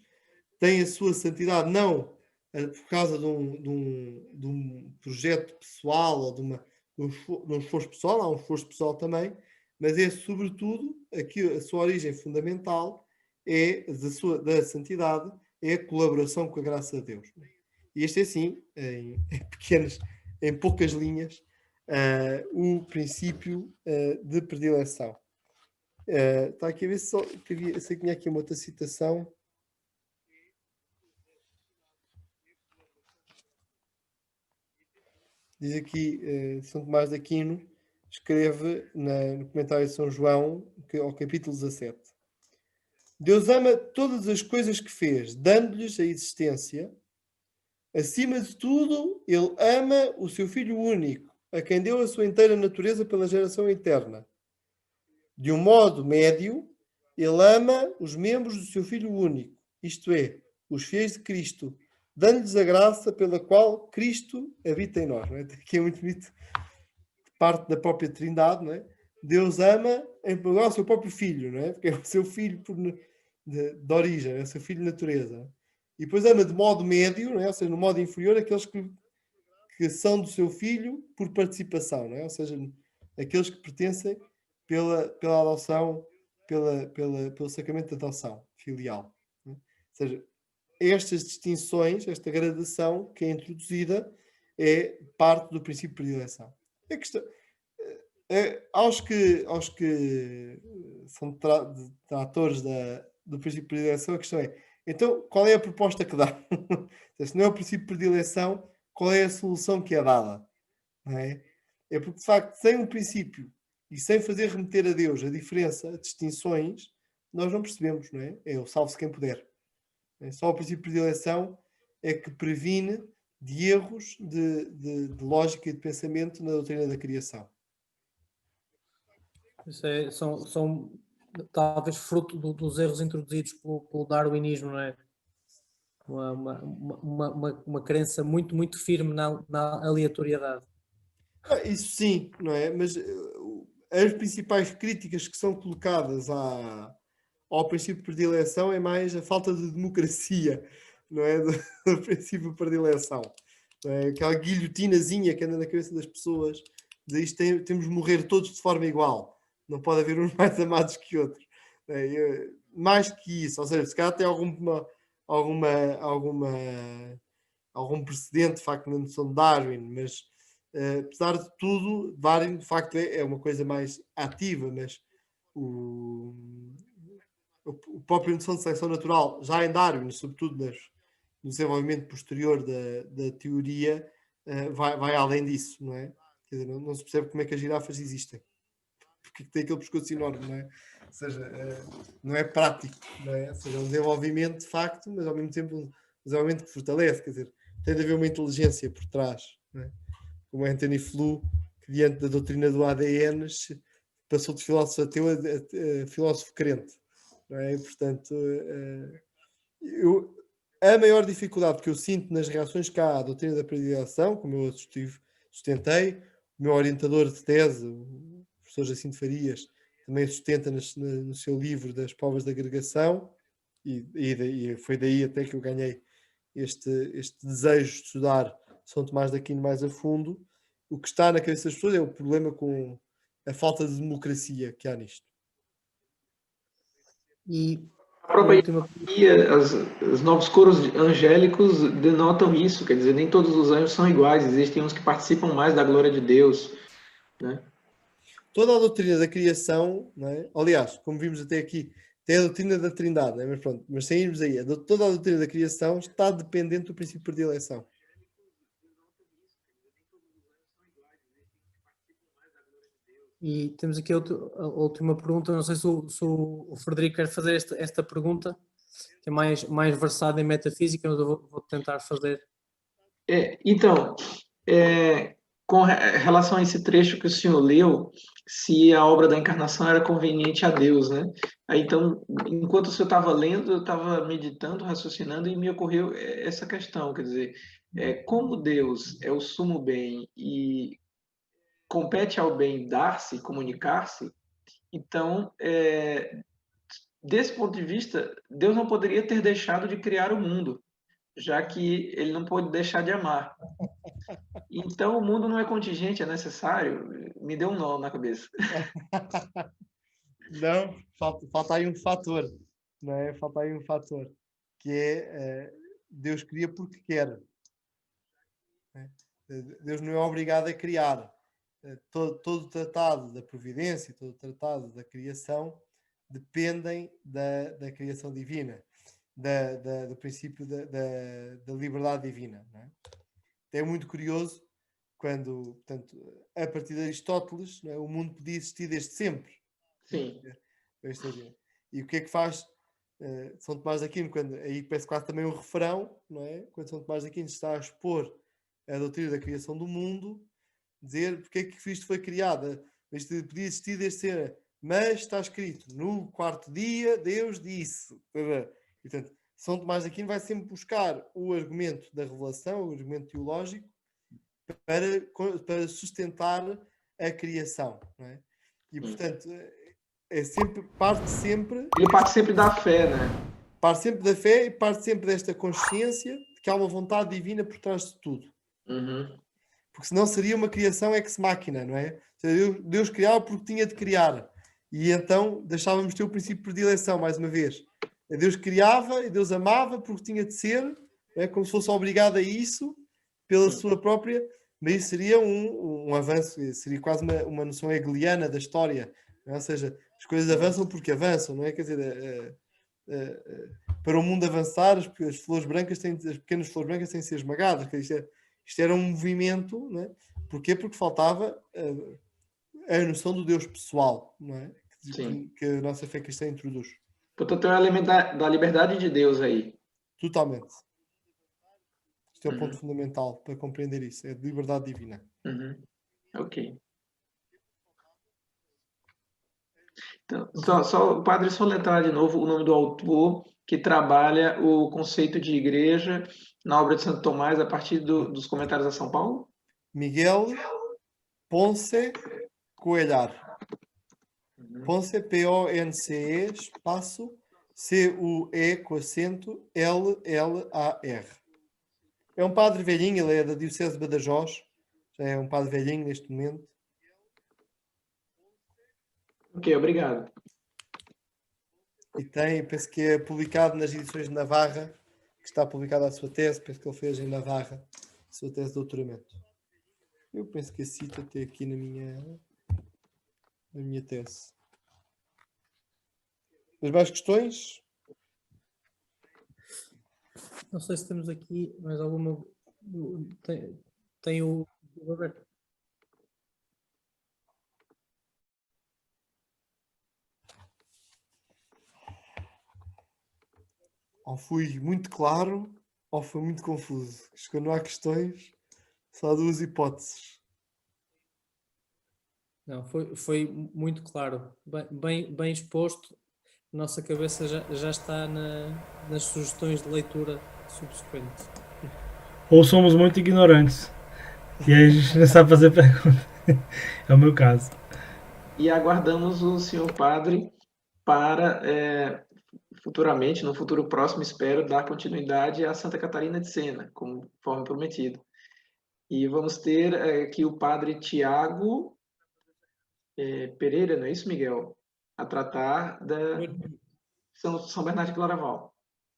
têm a sua santidade não por causa de um projeto pessoal ou de um esforço pessoal, há um esforço pessoal também, mas é sobretudo aqui a sua origem fundamental é da santidade, é a colaboração com a graça de Deus. E este é assim, em poucas linhas, o princípio de predileção. Está aqui a ver se eu tinha aqui uma outra citação. Diz aqui São Tomás de Aquino, escreve no comentário de São João, ao capítulo 17. Deus ama todas as coisas que fez, dando-lhes a existência. Acima de tudo, ele ama o seu Filho único, a quem deu a sua inteira natureza pela geração eterna. De um modo médio, ele ama os membros do seu Filho único, isto é, os fiéis de Cristo, dando-lhes a graça pela qual Cristo habita em nós. Não é? Aqui é muito bonito, parte da própria Trindade, não é? Deus ama em primeiro lugar o seu próprio Filho, não é? Porque é o seu Filho de origem, é o seu Filho de natureza. E depois ama de modo médio, não é? Ou seja, no modo inferior, aqueles que são do seu Filho por participação, não é? Ou seja, aqueles que pertencem pela adoção, pelo sacramento de adoção filial. Não é? Ou seja, estas distinções, esta gradação que é introduzida é parte do princípio de predileção. A questão, aos que são detratores do princípio de predileção, a questão é, então, qual é a proposta que dá? Se não é o princípio de predileção, qual é a solução que é dada? Não é? É porque, de facto, sem um princípio e sem fazer remeter a Deus a diferença, as distinções, nós não percebemos, não é? É o salve-se quem puder. Só o princípio de predileção é que previne de erros de lógica e de pensamento na doutrina da criação. Isso são talvez fruto dos erros introduzidos pelo darwinismo, não é? Uma crença muito, muito firme na aleatoriedade. Isso sim, não é? Mas as principais críticas que são colocadas ao princípio de predileção é mais a falta de democracia, não é? Do princípio de predileção. É? Aquela guilhotinazinha que anda na cabeça das pessoas, de isto temos de morrer todos de forma igual. Não pode haver uns mais amados que outros. É? Mais que isso, ou seja, se calhar tem algum precedente, de facto, na noção de Darwin, mas apesar de tudo, Darwin, de facto, é uma coisa mais ativa, mas o próprio noção de seleção natural, já em Darwin, sobretudo desenvolvimento posterior da teoria vai além disso, não é? Quer dizer, não se percebe como é que as girafas existem. Porque tem aquele pescoço enorme, não é? Ou seja, não é prático, não é? Ou seja, é um desenvolvimento de facto, mas ao mesmo tempo um desenvolvimento que fortalece, quer dizer, tem de haver uma inteligência por trás, não é? Como Anthony Flew, que diante da doutrina do ADN passou de filósofo ateu a filósofo crente, não é? E, portanto, a maior dificuldade que eu sinto nas reações que há à doutrina da predileção, como eu sustentei, o meu orientador de tese, o professor Jacinto Farias, também sustenta no seu livro das provas de agregação, e foi daí até que eu ganhei este desejo de estudar São Tomás de Aquino mais a fundo. O que está na cabeça das pessoas é o problema com a falta de democracia que há nisto. E A própria hierarquia, os novos coros angélicos denotam isso, quer dizer, nem todos os anjos são iguais, existem uns que participam mais da glória de Deus, né? Toda a doutrina da criação, não é? Aliás, como vimos até aqui, tem a doutrina da Trindade, não é? Mas pronto, mas sem irmos aí, toda a doutrina da criação está dependente do princípio de eleição. E temos aqui a última pergunta, não sei se o Frederico quer fazer esta pergunta, que é mais versado em metafísica, mas eu vou tentar fazer. Então, com relação a esse trecho que o senhor leu, se a obra da encarnação era conveniente a Deus, né? Aí, então, enquanto o senhor estava lendo, eu estava meditando, raciocinando, e me ocorreu essa questão, quer dizer, como Deus é o sumo bem e compete ao bem dar-se, comunicar-se, então, desse ponto de vista, Deus não poderia ter deixado de criar o mundo, já que ele não pôde deixar de amar. Então, o mundo não é contingente, é necessário. Me deu um nó na cabeça. Não, falta aí um fator, não é? Falta aí um fator, que é Deus cria porque quer. Né? Deus não é obrigado a criar. Todo o tratado da providência, todo o tratado da criação dependem da criação divina, do princípio da liberdade divina. Não é? É muito curioso quando, portanto, a partir de Aristóteles, não é? O mundo podia existir desde sempre. Sim. E o que é que faz São Tomás de Aquino, quando aí parece quase também um refrão, não é? Quando São Tomás de Aquino está a expor a doutrina da criação do mundo, dizer porque é que isto foi criado, isto podia existir desde sempre, mas está escrito, no quarto dia Deus disse. E, portanto, São Tomás de Aquino vai sempre buscar o argumento da revelação, o argumento teológico, para sustentar a criação, não é? E, portanto, parte sempre... Ele parte sempre da fé, né? Parte sempre da fé e parte sempre desta consciência de que há uma vontade divina por trás de tudo. Uhum. Porque senão seria uma criação ex machina, não é? Deus criava porque tinha de criar. E então deixávamos de ter o princípio de predileção, mais uma vez. Deus criava e Deus amava porque tinha de ser, não é? Como se fosse obrigado a isso pela sua própria... Mas isso seria um avanço, seria quase uma noção hegeliana da história. Não é? Ou seja, as coisas avançam porque avançam, não é? Quer dizer... para o mundo avançar, as pequenas flores brancas têm de ser esmagadas. Isto era um movimento, não é? Porquê? Porque faltava a noção do Deus pessoal, não é? Que a nossa fé cristã introduz. Portanto, é um elemento da liberdade de Deus aí. Totalmente. Isto é o ponto fundamental para compreender isso, é a liberdade divina. Uhum. Ok. Então, o padre só letrar de novo o nome do autor que trabalha o conceito de igreja na obra de Santo Tomás a partir dos comentários a São Paulo? Miguel Ponce Coelhar. Ponce, P-O-N-C-E, espaço, C-U-E, com acento, L-L-A-R. É um padre velhinho, ele é da Diocese de Badajoz, já é um padre velhinho neste momento. Ok, obrigado. E penso que é publicado nas edições de Navarra, que está publicada a sua tese, penso que ele fez em Navarra, a sua tese de doutoramento. Eu penso que a cito até aqui na minha tese. Mas mais questões? Não sei se temos aqui mais alguma. Tem o aberto. Ou fui muito claro, ou foi muito confuso. Acho que não há questões, só há duas hipóteses. Não, foi muito claro, bem exposto. Nossa cabeça já está nas sugestões de leitura subsequentes. Ou somos muito ignorantes e aí a gente não sabe fazer pergunta. É o meu caso. E aguardamos o senhor padre para futuramente, no futuro próximo, espero, dar continuidade à Santa Catarina de Sena, conforme prometido. E vamos ter aqui o padre Tiago Pereira, não é isso, Miguel? A tratar da São Bernardo de Claraval.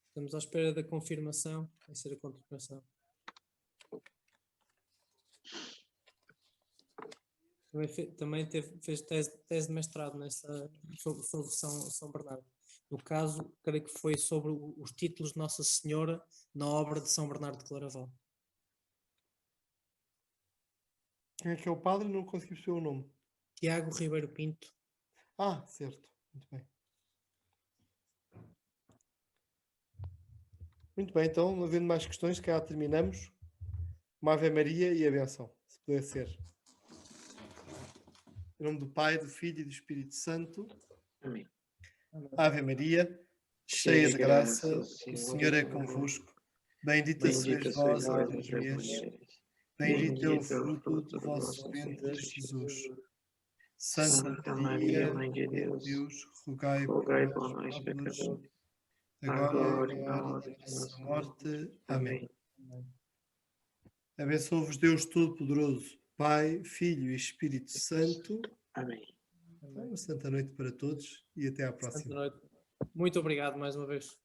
Estamos à espera da confirmação, vai ser a confirmação. Também fez tese de mestrado sobre São Bernardo. No caso, creio que foi sobre os títulos de Nossa Senhora na obra de São Bernardo de Claraval. Quem é que é o padre? Não consegui perceber o nome. Tiago Ribeiro Pinto. Ah, certo. Muito bem. Muito bem, então, não havendo mais questões, cá terminamos. Uma Ave Maria e a benção, se puder ser. Em nome do Pai, do Filho e do Espírito Santo. Amém. Ave Maria, cheia de graça, o Senhor é convosco. Bendita sois vós entre as mulheres. Bendito é o fruto do vosso ventre, Jesus. Santa Maria, Mãe de Deus, rogai por nós, pecadores, agora e na hora de nossa morte. Amém. Abençoe-vos Deus Todo-Poderoso, Pai, Filho e Espírito Santo. Amém. Uma santa noite para todos e até à próxima. Santa noite. Muito obrigado mais uma vez.